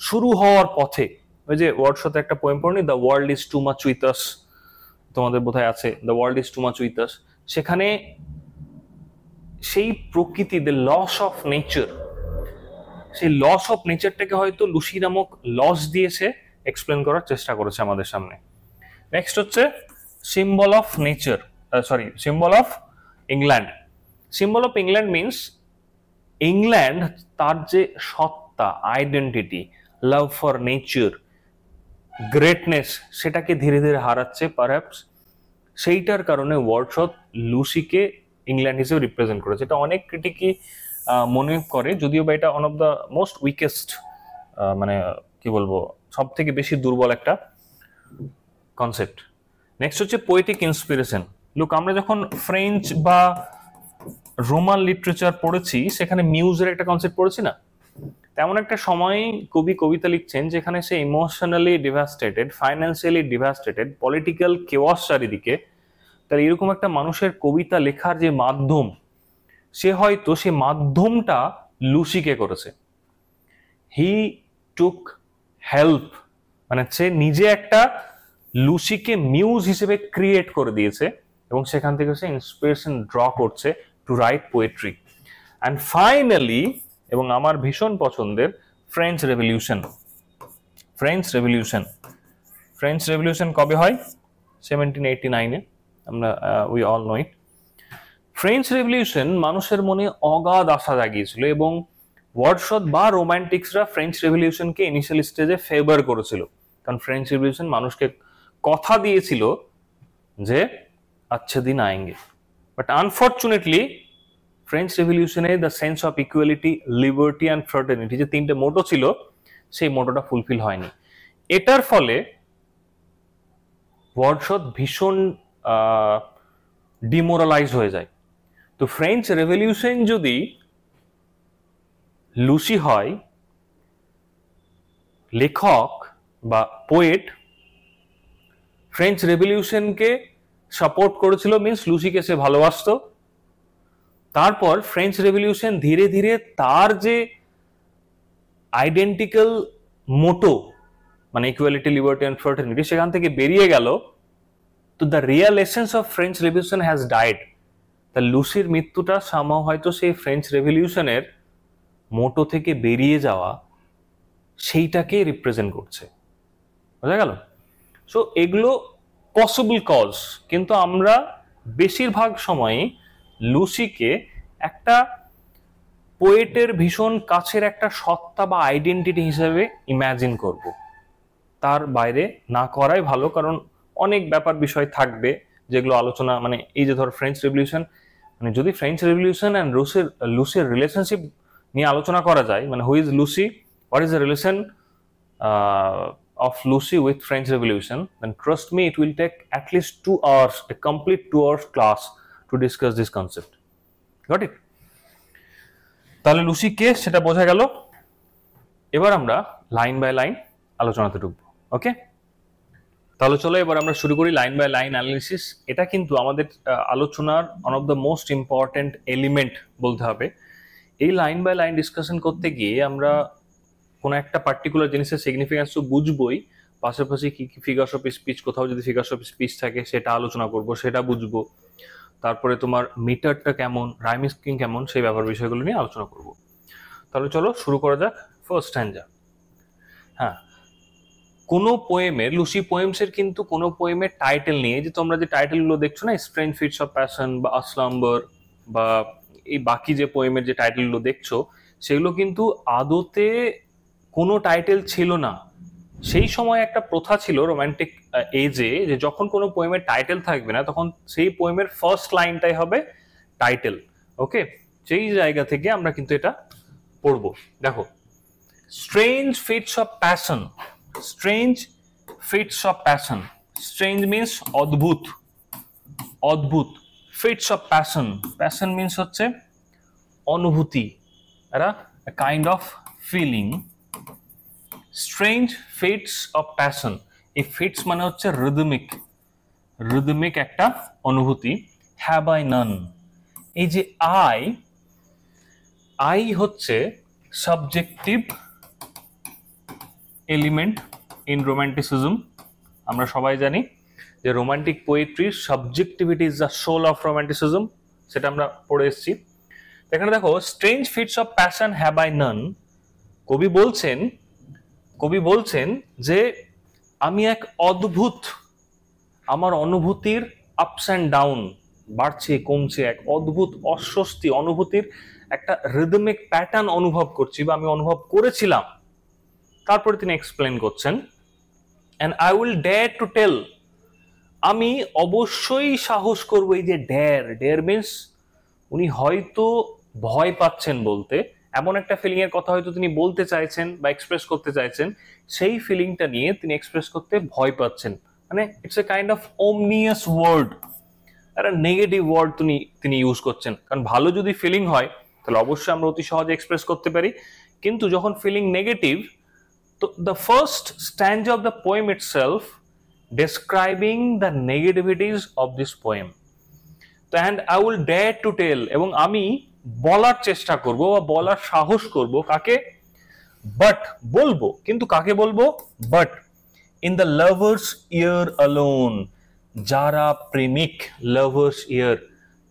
শুরু হওয়ার পথে, ওই যে ওয়ার্ডসওয়ার্থের একটা পোয়েম পড়নি, the world is too much with us, তোমাদের বোধহয় আছে, the world is too much with us. সেখানে সেই প্রকৃতি, দ্য লস অফ নেচার, সেই লস অফ নেচারটাকে হয়তো লুসি নামক লস দিয়েছে এক্সপ্লেন করার চেষ্টা করেছে আমাদের সামনে। নেক্সট হচ্ছে symbol of nature, symbol of England. Symbol of England means England তার যে সত্তা, identity, love for nature, greatness, সেটাকে ধীরে ধীরে হারাচ্ছে পারহ্যাপস। সেইটার কারণে ওয়ার্ডসওয়ার্থ লুসিকে ইংল্যান্ড হিসেবে রিপ্রেজেন্ট করেছে। এটা অনেক ক্রিটিকই মনে করে, যদিও বা এটা one of the most weakest, মানে কি বলবো, সব থেকে বেশি দুর্বল একটা কনসেপ্ট। নেক্সট হচ্ছে পোয়েটিক ইন্সপিরেশন। লুক, আমরা যখন ফ্রেঞ্চ বা রোমান লিটারেচার পড়েছি সেখানে মিউজের একটা কনসেপ্ট পড়েছি না? তেমন একটা সময় কবি কবিতা লিখছেন যেখানে সে emotionally devastated, financially devastated, political chaos চারিদিকে। তার এরকম একটা মানুষের কবিতা লেখার যে মাধ্যম, সে হয়তো সে মাধ্যমটা লুসিকে করেছে। হি টুক হেল্প, মানে সে নিজে একটা লুসিকে মিউজ হিসেবে ক্রিয়েট করে দিয়েছে এবং সেখান থেকে সে ইন্সপিরেশন ড্র করছে to write poetry. And finally, এবং আমার ভীষণ পছন্দের, ফ্রেঞ্চ রেভলিউশন। ফ্রেঞ্চ রেভলিউশন কবে হয়? 1789-এ, আমরা we all know it. French revolution মানুষের মনে অগাধ আশা জাগিয়েছিল এবং ওয়ার্ডসওয়ার্থ বা রোম্যান্টিক্সরা ফ্রেঞ্চ রেভলিউশনকে ইনিশিয়াল স্টেজে ফেভার করেছিল, কারণ ফ্রেঞ্চ রেভলিউশন মানুষকে কথা দিয়েছিল যে আচ্ছা দিন আয়েঙ্গে। বাট আনফর্চুনেটলি ফ্রেঞ্চ রেভলিউশনে the sense of equality, liberty and fraternity যে তিনটে মোটো ছিল, সেই মোটোটা ফুলফিল হয়নি। এটার ফলে ওয়ার্ডসওয়ার্থ ভীষণ ডিমোরালাইজ হয়ে যায়। তো ফ্রেঞ্চ রেভলিউশন যদি লুসি হয়, লেখক বা পোয়েট ফ্রেঞ্চ রেভলিউশনকে সাপোর্ট করেছিল, মিন্স লুসিকে সে ভালোবাসতো। তারপর ফ্রেঞ্চ রেভলিউশন ধীরে ধীরে তার যে আইডেন্টিক্যাল মোটো, মানে ইকুয়ালিটি, লিবার্টি অ্যান্ড ফ্রাটার্নিটি, সেখান থেকে বেরিয়ে গেল। তো the real essence of French revolution has died. তা লুসির মৃত্যুটা সামহাও হয়তো সেই ফ্রেঞ্চ রেভলিউশনের মোটো থেকে বেরিয়ে যাওয়া, সেইটাকে রিপ্রেজেন্ট করছে। বোঝা গেল? সো এগুলো পসিবল কজ, কিন্তু আমরা বেশিরভাগ সময় লুসিকে একটা পোয়েটের ভীষণ কাছের একটা সত্তা বা আইডেন্টিটি হিসেবে ইম্যাজিন করব। তার বাইরে না করাই ভালো, কারণ অনেক ব্যাপার বিষয় থাকবে যেগুলো আলোচনা, মানে এই যে ধর ফ্রেঞ্চ রেভলিউশন, মানে যদি ফ্রেঞ্চ রেভলিউশন অ্যান্ড লুসির রিলেশনশিপ নিয়ে আলোচনা করা যায়, মানে who is Lucy, what is the relation of Lucy with French Revolution, then trust me, it will take at least 2 hours, a complete 2 hours class to discuss this concept. Got it? তাহলে Lucy কে সেটা বোঝা গেল। এবার আমরা line by line আলোচনাতে ঢুকবো। ওকে, তাহলে চলো এবার আমরা শুরু করি লাইন বাই লাইন অ্যানালিসিস। এটা কিন্তু আমাদের আলোচনার one of the most important element বলতে হবে। এই লাইন বাই লাইন ডিসকাশন করতে গিয়ে আমরা কোনো একটা পার্টিকুলার জিনিসের সিগনিফিকেন্স তো বুঝবোই, পাশাপাশি কি কি ফিগার্স অফ স্পিচ, কোথাও যদি ফিগার্স অফ স্পিচ থাকে সেটা আলোচনা করব, সেটা বুঝবো। তারপরে তোমার মিটারটা কেমন, রাইমিং স্কিম কেমন, সেই ব্যাপার বিষয়গুলো নিয়ে আলোচনা করব। তাহলে চলো শুরু করা যাক। ফার্স্ট স্ট্যান্জা। হ্যাঁ, কোনো পোয়েমের, লুসি পোয়েমসের কিন্তু কোনো পোয়েমের টাইটেল নিয়ে, যে তোমরা যে টাইটেলগুলো দেখছো না, স্ট্রেঞ্জ ফিটস অফ প্যাশন বা আসলাম্বার বা এই বাকি যে পোয়েমের যে টাইটেলগুলো দেখছো, সেগুলো কিন্তু আদতে কোনো টাইটেল ছিল না। সেই সময় একটা প্রথা ছিল রোমান্টিক এজে, যে যখন কোনো পোয়েমের টাইটেল থাকবে না, তখন সেই পোয়েমের ফার্স্ট লাইনটাই হবে টাইটেল। ওকে, সেই জায়গা থেকে আমরা কিন্তু এটা পড়বো। দেখো, strange fits of passion, strange fits of passion, strange means অদ্ভুত, অদ্ভুত। Fits of passion, passion means হচ্ছে অনুভূতি, একটা kind of feeling. Strange fits of passion, এই ফিটস মানে হচ্ছে রিদমিক, রিদমিক একটা অনুভূতি। হ্যাভ আই নান, এই যে আই, আই হচ্ছে সাবজেক্টিভ এলিমেন্ট ইন রোমান্টিসিজম। আমরা সবাই জানি যে রোমান্টিক পোয়েট্রির subjectivity is the soul of romanticism, সেটা আমরা পড়ে এসেছি। এখানে দেখো, strange fits of passion have I known. কবি বলছেন যে আমি এক অদ্ভুত, আমার অনুভূতির আপস অ্যান্ড ডাউন, বাড়ছে কমছে, এক অদ্ভুত অস্বস্তি অনুভূতির একটা রিদমিক প্যাটার্ন অনুভব করছি বা আমি অনুভব করেছিলাম। তারপরে তিনি এক্সপ্লেন করছেন, and I will dare to tell, আমি অবশ্যই সাহস করবো। এই যে ডেয়ার মিনস উনি হয়তো ভয় পাচ্ছেন বলতে, এমন একটা ফিলিং এর কথা হয়তো তিনি বলতে চাইছেন বা এক্সপ্রেস করতে চাইছেন, সেই ফিলিংটা নিয়ে তিনি এক্সপ্রেস করতে ভয় পাচ্ছেন। মানে it's a kind of ominous word, একটা নেগেটিভ ওয়ার্ড তিনি ইউজ করছেন। কারণ ভালো যদি ফিলিং হয় তাহলে অবশ্যই আমরা অতি সহজে এক্সপ্রেস করতে পারি, কিন্তু যখন ফিলিং নেগেটিভ, তো the first stanza of the poem itself describing the negativities of this poem. তো and I will dare to tell, এবং আমি বলার চেষ্টা করব বা বলার সাহস করব, কাকে? বাট, বলবো, কিন্তু কাকে বলবো? But in the lovers year alone, যারা প্রেমিক, লাভার্স ইয়ার,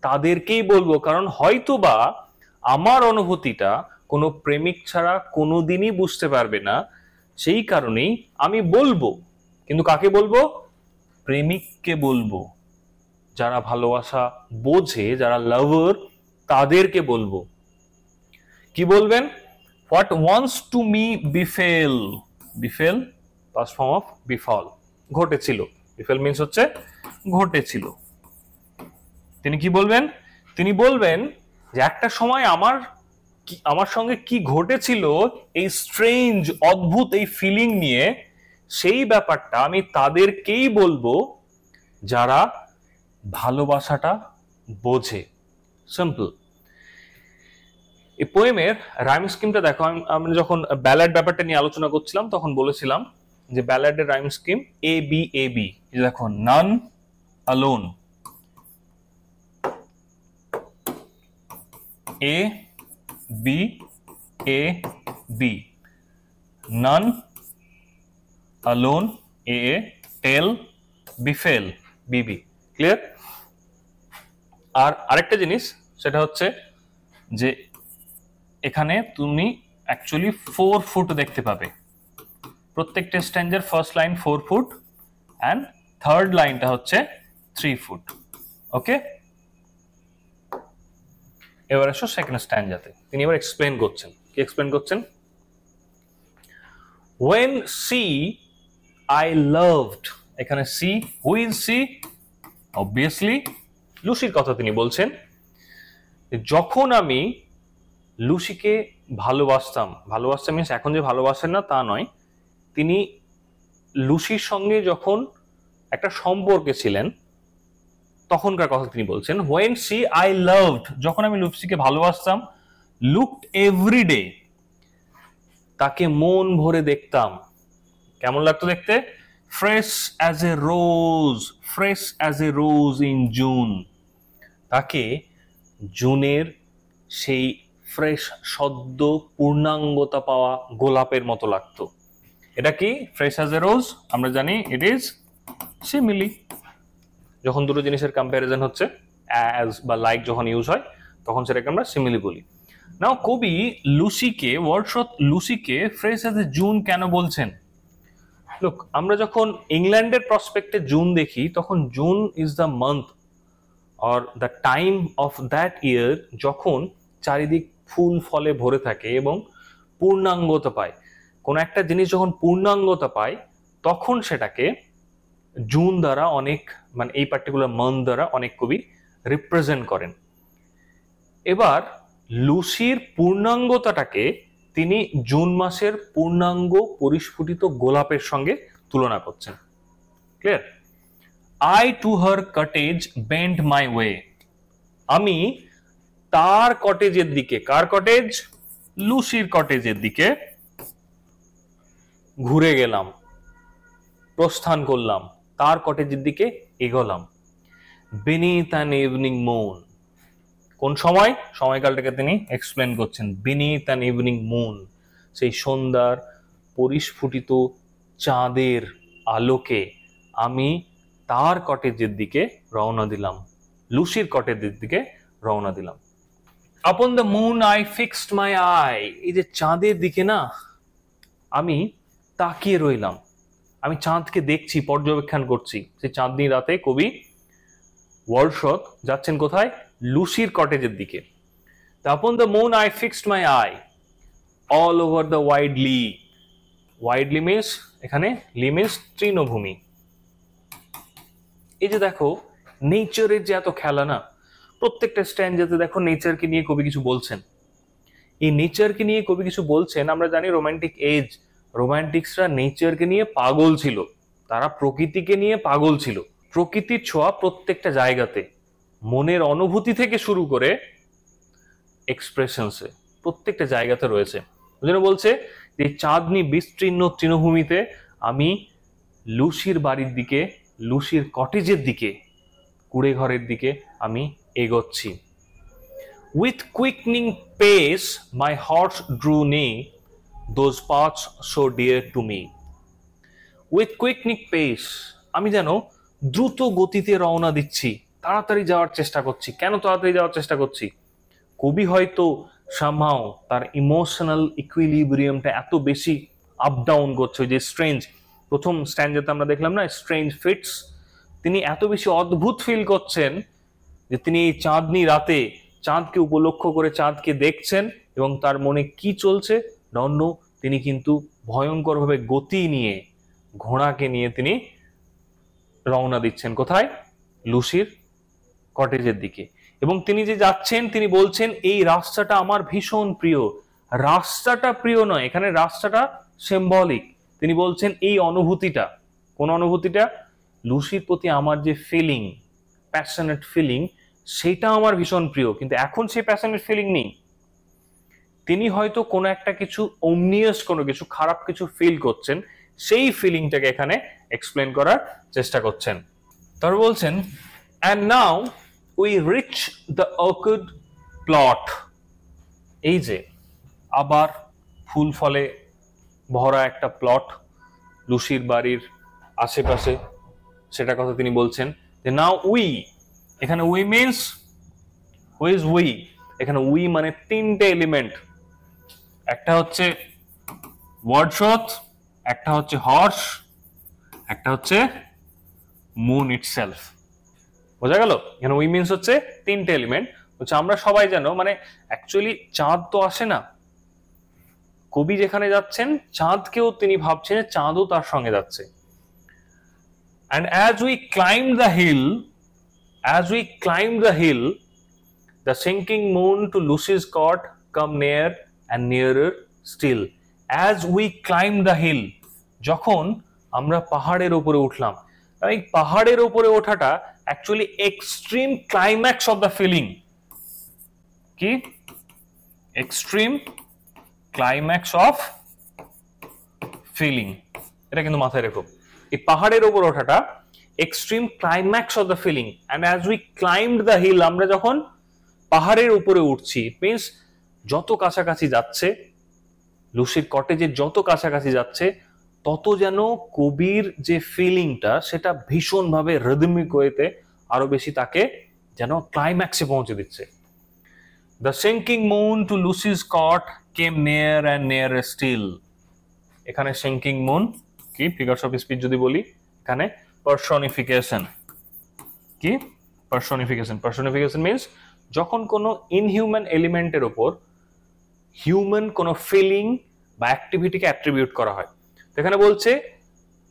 তাদেরকেই বলবো। কারণ হয়তোবা আমার অনুভূতিটা কোনো প্রেমিক ছাড়া কোনোদিনই বুঝতে পারবে না, সেই কারণেই আমি বলবো। কিন্তু কাকে বলবো? প্রেমিককে বলবো, যারা ভালোবাসা বোঝে, যারা লাভার, তাদেরকে বলবো। কি বলবেন? What once to me befell, befell past form of befall, ঘটেছিল। বিফেল মিন্স হচ্ছে ঘটেছিল। তিনি কি বলবেন? তিনি বলবেন যে একটা সময় আমার সঙ্গে কি ঘটেছিল, এই স্ট্রেঞ্জ, অদ্ভুত এই ফিলিং নিয়ে, সেই ব্যাপারটা আমি তাদেরকেই বলবো যারা ভালোবাসাটা বোঝে। সিম্পল। এই পোয়েমের রাইম স্কিমটা দেখো, আমি যখন ব্যালাড ব্যাপারটা নিয়ে আলোচনা করছিলাম তখন বলেছিলাম যে ব্যালাডের rhyme scheme A B A B. দেখো, নান alone, A B A B, naan alone A A, tell বিফেল Bibi. Clear? আর আরেকটা জিনিস সেটা হচ্ছে যে এখানে তুমি অ্যাকচুয়ালি 4 ফুট দেখতে পাবে। প্রত্যেকটা স্ট্যান্জার first line 4 foot and third লাইনটা হচ্ছে 3 ফুট। ওকে, এবার আসো সেকেন্ড স্ট্যান্জাতে। তিনি এবার এক্সপ্লেন করছেন। কি এক্সপ্লেন করছেন? When see I loved, এখানে she, who is she? Obviously লুসির কথা তিনি বলছেন। যখন আমি লুসিকে ভালোবাসতাম, ভালোবাসতাম মিনস এখন যে ভালোবাসেন না তা নয়, তিনি লুসির সঙ্গে যখন একটা সম্পর্কে ছিলেন তখনকার কথা তিনি বলছেন। When see I loved, যখন আমি লুসিকে ভালোবাসতাম, looked every day, তাকে মন ভরে দেখতাম। কেমন লাগতো দেখতে? Fresh as A rose, fresh as A rose in June, তাকে জুনের সেই ফ্রেশ, সদ্য পূর্ণাঙ্গতা পাওয়া গোলাপের মতো লাগতো। এটা কি? ফ্রেশ অ্যাজ এ রোজ, আমরা জানি ইট ইজ সিমিলি। যখন দুটো জিনিসের কম্প্যারিজন হচ্ছে, অ্যাজ বা লাইক যখন ইউজ হয় তখন সেটাকে আমরা সিমিলি বলি। নাও কবি লুসিকে, ওয়ার্ডসওয়ার্থ লুসিকে ফ্রেশ অ্যাজ এ জুন কেন বলছেন? লুক, আমরা যখন ইংল্যান্ডের প্রসপেক্টে জুন দেখি তখন June is the month or the time of that year যখন চারিদিক ফুল ফলে ভরে থাকে এবং পূর্ণাঙ্গতা পায়। কোনো একটা জিনিস যখন পূর্ণাঙ্গতা পায় তখন সেটাকে জুন দ্বারা অনেক, মানে এই পার্টিকুলার মান্থ দ্বারা অনেক কবি রিপ্রেজেন্ট করেন। এবার লুসির পূর্ণাঙ্গতাটাকে তিনি জুন মাসের পূর্ণাঙ্গ পরিস্ফুটিত গোলাপের সঙ্গে তুলনা করছেন। Clear? I to her cottage bend my way, আমি তার কটেজের দিকে, কার কটেজ? লুসির কটেজের দিকে ঘুরে গেলাম, প্রস্থান করলাম, তার কটেজের দিকে এগোলাম। বিনিথ অ্যান ইভিনিং মুন, কোন সময়? সময়কালটাকে তিনি এক্সপ্লেন করছেন। বিনিথ অ্যান ইভিনিং মুন, সেই সন্ধ্যার পরিস্ফুটিত চাঁদের আলোকে আমি তার কটেজের দিকে রওনা দিলাম, লুসির কটেজের দিকে রওনা দিলাম। Upon the moon I fixed my I, এই যে চাঁদের দিকে না আমি তাকিয়ে রইলাম, আমি চাঁদকে দেখছি, পর্যবেক্ষণ করছি। সেই চাঁদনি রাতে কবি ওয়ার্ডশট যাচ্ছেন কোথায়? লুসির কটেজের দিকে। Upon the moon I fixed my I all over the widely, widely means এখানে লি মিন্স তৃণভূমি। এই যে দেখো নেচারের যে এত খেলা না, প্রত্যেকটা স্ট্যান্ডাতে দেখো নেচারকে নিয়ে কবি কিছু বলছেন। এই নেচারকে নিয়ে কবি কিছু বলছেন। আমরা জানি রোমান্টিক এজ, রোমান্টিক্সরা নেচারকে নিয়ে পাগল ছিল, তারা প্রকৃতিকে নিয়ে পাগল ছিল। প্রকৃতির ছোঁয়া প্রত্যেকটা জায়গাতে, মনের অনুভূতি থেকে শুরু করে এক্সপ্রেশনসে প্রত্যেকটা জায়গাতে রয়েছে। ওই জন্য বলছে যে চাঁদনি বিস্তীর্ণ তৃণভূমিতে আমি লুসির বাড়ির দিকে, লুসির কটেজের দিকে, কুড়ে ঘরের দিকে আমি এগোচ্ছি। With quickening pace my horse drew near those paths so dear to me. With quickening pace, আমি যেন দ্রুত গতিতে রওনা দিচ্ছি, তাড়াতাড়ি যাওয়ার চেষ্টা করছি। কেন তাড়াতাড়ি যাওয়ার চেষ্টা করছি? কবি হয়তো সামহাও তার ইমোশনাল ইকুইলিব্রিয়ামটা এত বেশি আপ ডাউন করছে, যে স্ট্রেঞ্জ, প্রথম স্ট্যান্ডাতে আমরা দেখলাম না স্ট্রেঞ্জ ফিটস, তিনি এত বেশি অদ্ভুত ফিল করছেন যে তিনি এই চাঁদনি রাতে চাঁদকে উপলক্ষ করে চাঁদকে দেখছেন এবং তার মনে কি চলছে নন্য, তিনি কিন্তু ভয়ঙ্করভাবে গতি নিয়ে, ঘোড়াকে নিয়ে তিনি রওনা দিচ্ছেন কোথায়? লুসির কটেজের দিকে। এবং তিনি যে যাচ্ছেন তিনি বলছেন এই রাস্তাটা আমার ভীষণ প্রিয়। রাস্তাটা প্রিয় নয়, এখানে রাস্তাটা সিম্বলিক। তিনি বলছেন এই অনুভূতিটা, কোন অনুভূতিটা? লুসির প্রতি আমার যে ফিলিং, প্যাশনেট ফিলিং, সেটা আমার ভীষণ প্রিয়। কিন্তু এখন সেই প্যাশনেট ফিলিং নেই। তিনি হয়তো কোনো একটা কিছু ওমনিয়াস, কোনো কিছু খারাপ কিছু ফিল করছেন, সেই ফিলিংটাকে এখানে এক্সপ্লেন করার চেষ্টা করছেন। তারপর বলছেন and now we reach the orchid plot, এই যে আবার ফুল ফলে ভরা একটা প্লট লুসির বাড়ির আশেপাশে, সেটা কথা তিনি বলছেন যে নাও উই, এখানে we means who is we, এখানে উই মানে তিনটে এলিমেন্ট, একটা হচ্ছে ওয়ার্ডশট, একটা হচ্ছে হর্স, একটা হচ্ছে মুন ইটসেলফ। বোঝা গেল? এখানে উই মিন্স হচ্ছে তিনটে এলিমেন্ট। হচ্ছে আমরা সবাই জানো, মানে অ্যাকচুয়ালি চাঁদ তো আসে না, কবি যেখানে যাচ্ছেন চাঁদকেও তিনি ভাবছেন চাঁদও তার সঙ্গে যাচ্ছে। and as we climbed the hill, as we climbed the hill, the sinking moon to Lucy's cot come near and nearer still. As we climbed the hill, যখন আমরা পাহাড়ের উপরে উঠলাম, এই পাহাড়ের উপরে ওঠাটা actually extreme climax of the feeling. কি? এক্সট্রিম ক্লাইম্যাক্স অফ ফিলিং, এটা কিন্তু মাথায় রেখো। এই পাহাড়ের উপর ওঠাটা extreme climax of the feeling. And as we climbed the hill, আমরা যখন পাহাড়ের উপরে উঠছি, মিন্স যত কাছাকাছি যাচ্ছে, লুসির কটেজের যত কাছাকাছি যাচ্ছে, তত যেন কবির যে ফিলিংটা সেটা ভীষণভাবে রিদমিক ওয়েতে আরো বেশি তাকে যেন ক্লাইম্যাক্সে পৌঁছে দিচ্ছে। The sinking moon to Lucy's cot came near and nearer still. এখানে sinking moon কি? ফিগারস অফ স্পিচ যদি বলি, এখানে পার্সনিফিকেশন। কি? পার্সনিফিকেশন। পার্সনিফিকেশন মিন্স যখন কোনো ইনহিউম্যান এলিমেন্টের উপর হিউম্যান কোনো ফিলিং বা অ্যাক্টিভিটিকে অ্যাট্রিবিউট করা হয়। এখানে বলছে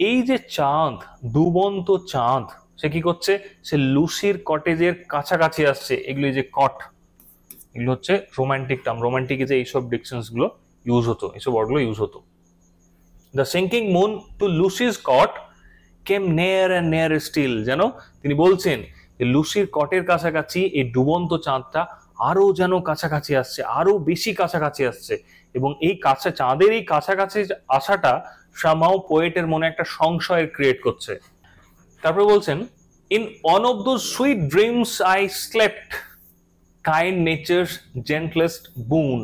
এই যে চাঁদ, ডুবন্ত চাঁদ, সে কি করছে? সে লুসির কটেজের কাছাকাছি আসছে। এগুলো যে কট, এগুলো হচ্ছে রোমান্টিক টার্ম। রোমান্টিকে যে এইসব ডিকশনস গুলো ইউজ হতো, এইসব ওয়ার্ডগুলো ইউজ হতো। দ্য সিঙ্কিং মুন টু লুসিস কট কেম নেয়ার অ্যান্ড নেয়ার স্টিল, যেন তিনি বলছেন যে লুসির কটের কাছাকাছি এই ডুবন্ত চাঁদটা আরো যেন কাছাকাছি আসছে, আরো বেশি কাছাকাছি আসছে। এবং এই কাছে চাঁদের এই কাছাকাছি আসাটা সামাও পোয়েটের মনে একটা সংশয় ক্রিয়েট করছে। তারপরে বলছেন in one of those sweet dreams I slept kind nature's জেন্টলেস্ট বুন।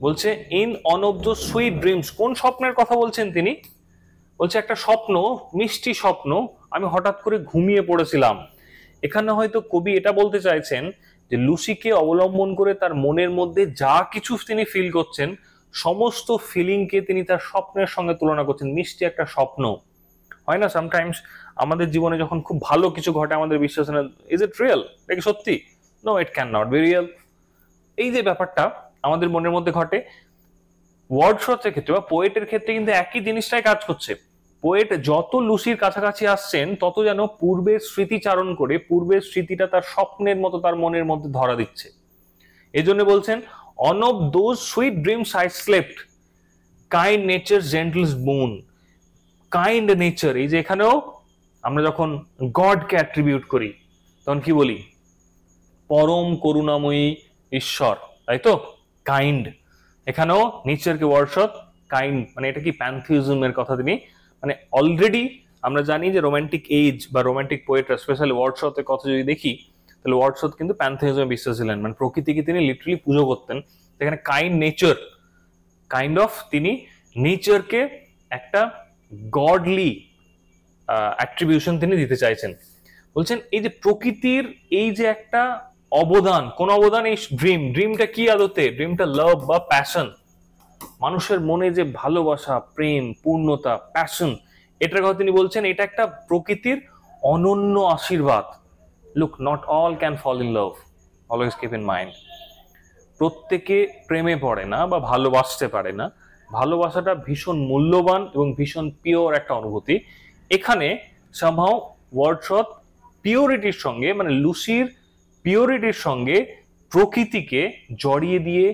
বলছে in one of those sweet dreams, কোন স্বপ্নের কথা বলছেন তিনি? বলছে একটা স্বপ্ন, মিষ্টি স্বপ্ন, আমি হঠাৎ করে ঘুমিয়ে পড়েছিলাম। এখানে হয়তো কবি এটা বলতে চাইছেন যে লুসিকে অবলম্বন করে তার মনের মধ্যে যা কিছু তিনি ফিল করছেন সমস্ত ফিলিংকে তিনি তার স্বপ্নের সঙ্গে তুলনা করছেন। মিষ্টি একটা স্বপ্ন হয় না সামটাইমস আমাদের জীবনে যখন খুব ভালো কিছু ঘটে আমাদের বিশ্বাস না, ইজ ইট রিয়েল, এটা কি সত্যি? No, it can not be real. এই যে ব্যাপারটা আমাদের মনের মধ্যে ঘটে, ওয়ার্ডশটের ক্ষেত্রে বা পোয়েটের ক্ষেত্রে কিন্তু একই জিনিসটাই কাজ করছে। পোয়েট যত লুসির কাছাকাছি আসছেন তত যেন পূর্বের স্মৃতিচারণ করে পূর্বের স্মৃতিটা তার স্বপ্নের মতো তার মনের মধ্যে ধরা দিচ্ছে। এই জন্য বলছেন one of those sweet dreams I slept, kind nature gentlest boon. Kind nature, এই যে এখানেও আমরা যখন গডকে অ্যাট্রিবিউট করি তখন কি বলি? পরম করুণাময়ী ঈশ্বর, তাই তো? কাইন্ড, এখানেও নেচারকে ওয়ার্ডশট কাইন্ড, মানে এটা কি প্যান্থিজমের কথা তিনি, মানে অলরেডি আমরা জানি যে রোমান্টিক এজ বা রোমান্টিক পোয়েটরা স্পেশালি ওয়ার্ডশটের কথা যদি দেখি তাহলে ওয়ার্ডশট কিন্তু প্যান্থিজমে বিশ্বাস ছিলেন, মানে প্রকৃতিকে তিনি লিটারালি পুজো করতেন। এখানে কাইন্ড নেচার, কাইন্ড অফ তিনি নেচারকে একটা গডলি অ্যাট্রিবিউশন তিনি দিতে চাইছেন। বলছেন এই যে প্রকৃতির এই যে একটা অবদান, কোন অবদান? এই ড্রিমটা কি আদতে? ড্রিমটা লাভ বা প্যাশন, মানুষের মনে যে ভালোবাসা, প্রেম, পূর্ণতা, প্যাশন, এটার কথা তিনি বলছেন এটা একটা প্রকৃতির অনন্য আশীর্বাদ। Look, not all can fall in love, always keep in mind. প্রত্যেকে প্রেমে পড়ে না বা ভালোবাসতে পারে না। ভালোবাসাটা ভীষণ মূল্যবান এবং ভীষণ পিওর একটা অনুভূতি। এখানে সামহাও ওয়ার্ডশট পিওরিটির সঙ্গে, মানে লুসির পিওরিটির সঙ্গে প্রকৃতিকে জড়িয়ে দিয়ে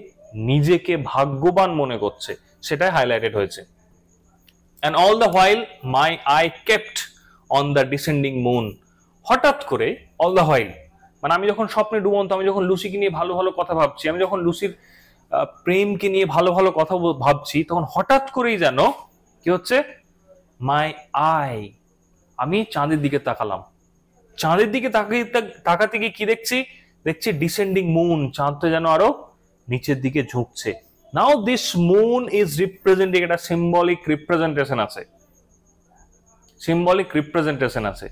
নিজেকে ভাগ্যবান মনে করছে, সেটাই হাইলাইটেড হয়েছে। And all the while my eye kept on the descending moon. হঠাৎ করে অল দ্য হোয়াইল, মানে আমি যখন স্বপ্নে ডুবন্ত, আমি যখন লুসিকে নিয়ে ভালো ভালো কথা ভাবছি, আমি যখন লুসির প্রেমকে নিয়ে ভালো ভালো কথা ভাবছি, তখন হঠাৎ করেই যেন কি হচ্ছে? মাই আই, আমি চাঁদের দিকে তাকালাম। চাঁদের দিকে তাকাতে গিয়ে কি দেখছি? দেখছি ডিসেন্ডিং মুন, চাঁদটা যেন আরো নিচের দিকে ঝুঁকছে। Now this moon is representing, একটা সিম্বলিক রিপ্রেজেন্টেশন আছে, সিম্বলিক রিপ্রেজেন্টেশন আছে।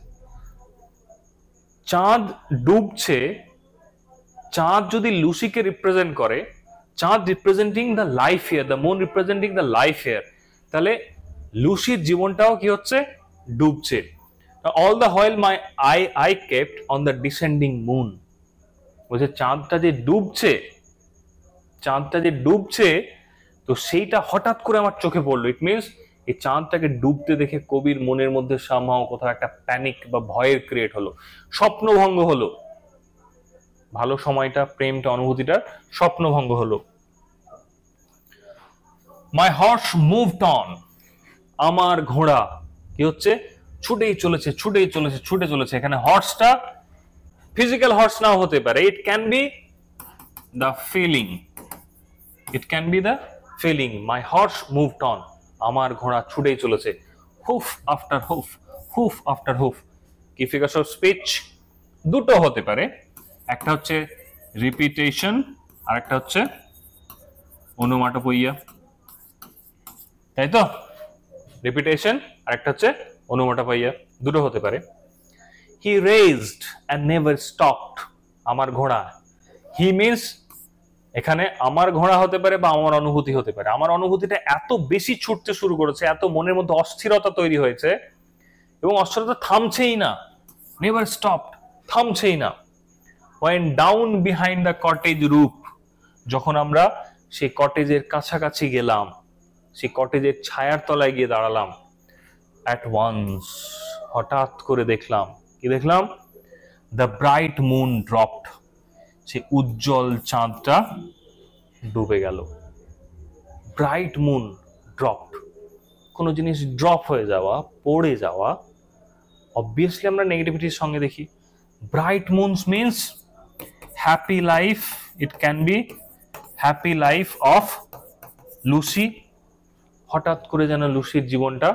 চাঁদ ডুবছে, চাঁদ যদি লুসিকে রিপ্রেজেন্ট করে, চাঁদ representing the life here, the moon representing the life here, তাহলে লুসির জীবনটাও কি হচ্ছে? ডুবছে। All the while my eye kept on the descending moon. বলছে চাঁদটা যে ডুবছে, চাঁদটা যে ডুবছে, তো সেইটা হঠাৎ করে আমার চোখে পড়লো। ইট মিনস এই চাঁদটাকে ডুবতে দেখে কবির মনের মধ্যে সামহাও কোথাও একটা প্যানিক বা ভয়ের ক্রিয়েট হলো, স্বপ্নভঙ্গ হলো। ভালো সময়টা, প্রেমটা, অনুভূতিটার স্বপ্নভঙ্গ হলো। মাই হর্স মুভড অন, আমার ঘোড়া কি হচ্ছে? ছুটেই চলেছে, ছুটেই চলেছে, ছুটে চলেছে। এখানে হর্সটা ফিজিক্যাল হর্স নাও হতে পারে, it can be the feeling, it can be the feeling. My horse moved on, আমার ঘোড়া ছুটেই চলেছে। Hoof after hoof, hoof after hoof. কি ফিগার্স অফ স্পিচ? দুটো হতে পারে, একটা হচ্ছে রিপিটেশন আর একটা হচ্ছে ওনোমাটোপইয়া, তাই তো? রিপিটেশন আর একটা হচ্ছে ওনোমাটোপইয়া, দুটো হতে পারে। হি রেজড অ্যান্ড নেভার স্টপড, আমার ঘোড়া। হি মিন্স এখানে আমার ঘোড়া হতে পারে বা আমার অনুভূতি হতে পারে। আমার অনুভূতিটা এত বেশি ছুটতে শুরু করেছে, এত মনের মধ্যে অস্থিরতা তৈরি হয়েছে এবং অস্থিরতা থামছেই না, নেভার স্টপড, থামছেই না। When down behind the cottage roof, যখন আমরা সেই কটেজের কাছাকাছি গেলাম, সেই কটেজের ছায়ার তলায় গিয়ে দাঁড়ালাম, অ্যাট ওয়ান্স, হঠাৎ করে দেখলাম, কি দেখলাম? দ্য ব্রাইট মুন ড্রপড, সেই উজ্জ্বল চাঁদটা ডুবে গেল। ব্রাইট মুন ড্রপড, কোনো জিনিস ড্রপ হয়ে যাওয়া, পড়ে যাওয়া, অবভিয়াসলি আমরা নেগেটিভিটির সঙ্গে দেখি। Bright moons means happy life, it can be happy life of Lucy. হঠাৎ করে যেন লুসির জীবনটা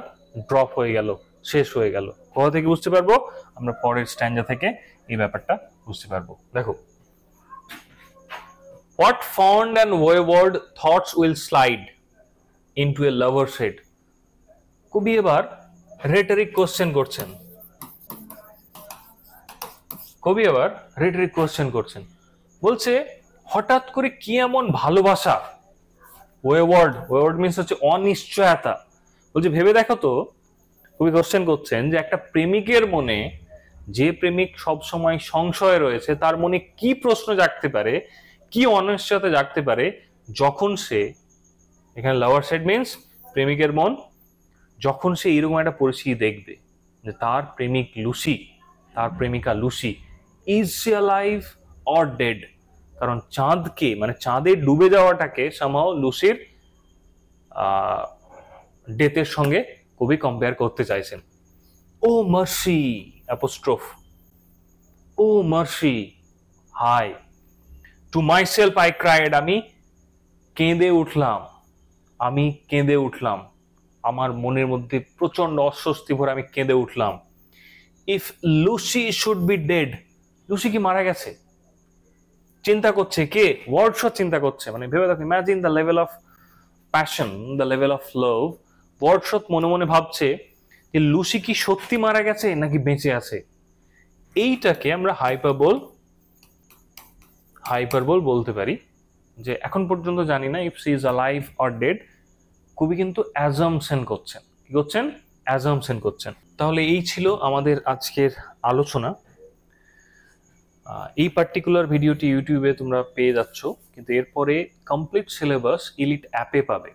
ড্রপ হয়ে গেল, শেষ হয়ে গেল। কোথা থেকে বুঝতে পারবো? আমরা পরের স্ট্যান্জা থেকে এই ব্যাপারটা বুঝতে পারবো। দেখো, what fond and wayward thoughts will slide into a lover's head? কবি এবার রেটরিক কোশ্চেন করছেন, কবি এবার রেটরিক কোশ্চেন করছেন। বলছে হঠাৎ করে কি এমন ভালোবাসা, ওয়েওয়ার্ড মিনস হচ্ছে অনিশ্চয়তা। বলছে ভেবে দেখো তো, কবি কোশ্চেন করছেন যে একটা প্রেমিকের মনে, যে প্রেমিক সব সময় সংশয়ে রয়েছে, তার মনে কি প্রশ্ন জাগতে পারে, কি অনিশ্চয়তা জাগতে পারে যখন সে, এখানে লাভার সাইড মিনস প্রেমিকের মন, যখন সে এরকম একটা পরিস্থিতি দেখবে যে তার প্রেমিক লুসি, তার প্রেমিকা Lucy is she alive or dead. কারণ চাঁদকে, মানে চাঁদে ডুবে যাওয়াটাকে সামহাও লুসির ডেথের সঙ্গে কবি কম্পেয়ার করতে চাইছেন। O mercy apostrophe, O mercy, high to myself I cried, আমি কেঁদে উঠলাম, আমি কেঁদে উঠলাম, আমার মনের মধ্যে প্রচন্ড অস্বস্তি ভরে আমি কেঁদে উঠলাম। If Lucy should be dead, Lucy কি মারা গেছে? চিন্তা করছে কে? ওয়ার্ডশট চিন্তা করছে। মানে ভেবে দেখো, imagine the level of passion, the level of love. Wordsworth মনে মনে ভাবছে যে লুসি কি সত্যি মারা গেছে নাকি বেঁচে আছে। এইটাকে আমরা হাইপারবোল বলতে পারি। যে এখন পর্যন্ত জানি না if she is alive or dead, কবি কিন্তু অ্যাজাম্পশন করছেন। কি করছেন? অ্যাজাম্পশন করছেন। তাহলে এই ছিল আমাদের আজকের আলোচনা। এই পার্টিকুলার ভিডিওটি ইউটিউবে তোমরা পেয়ে যাচ্ছ, কিন্তু এরপরে কমপ্লিট সিলেবাস ইলিট অ্যাপে পাবে।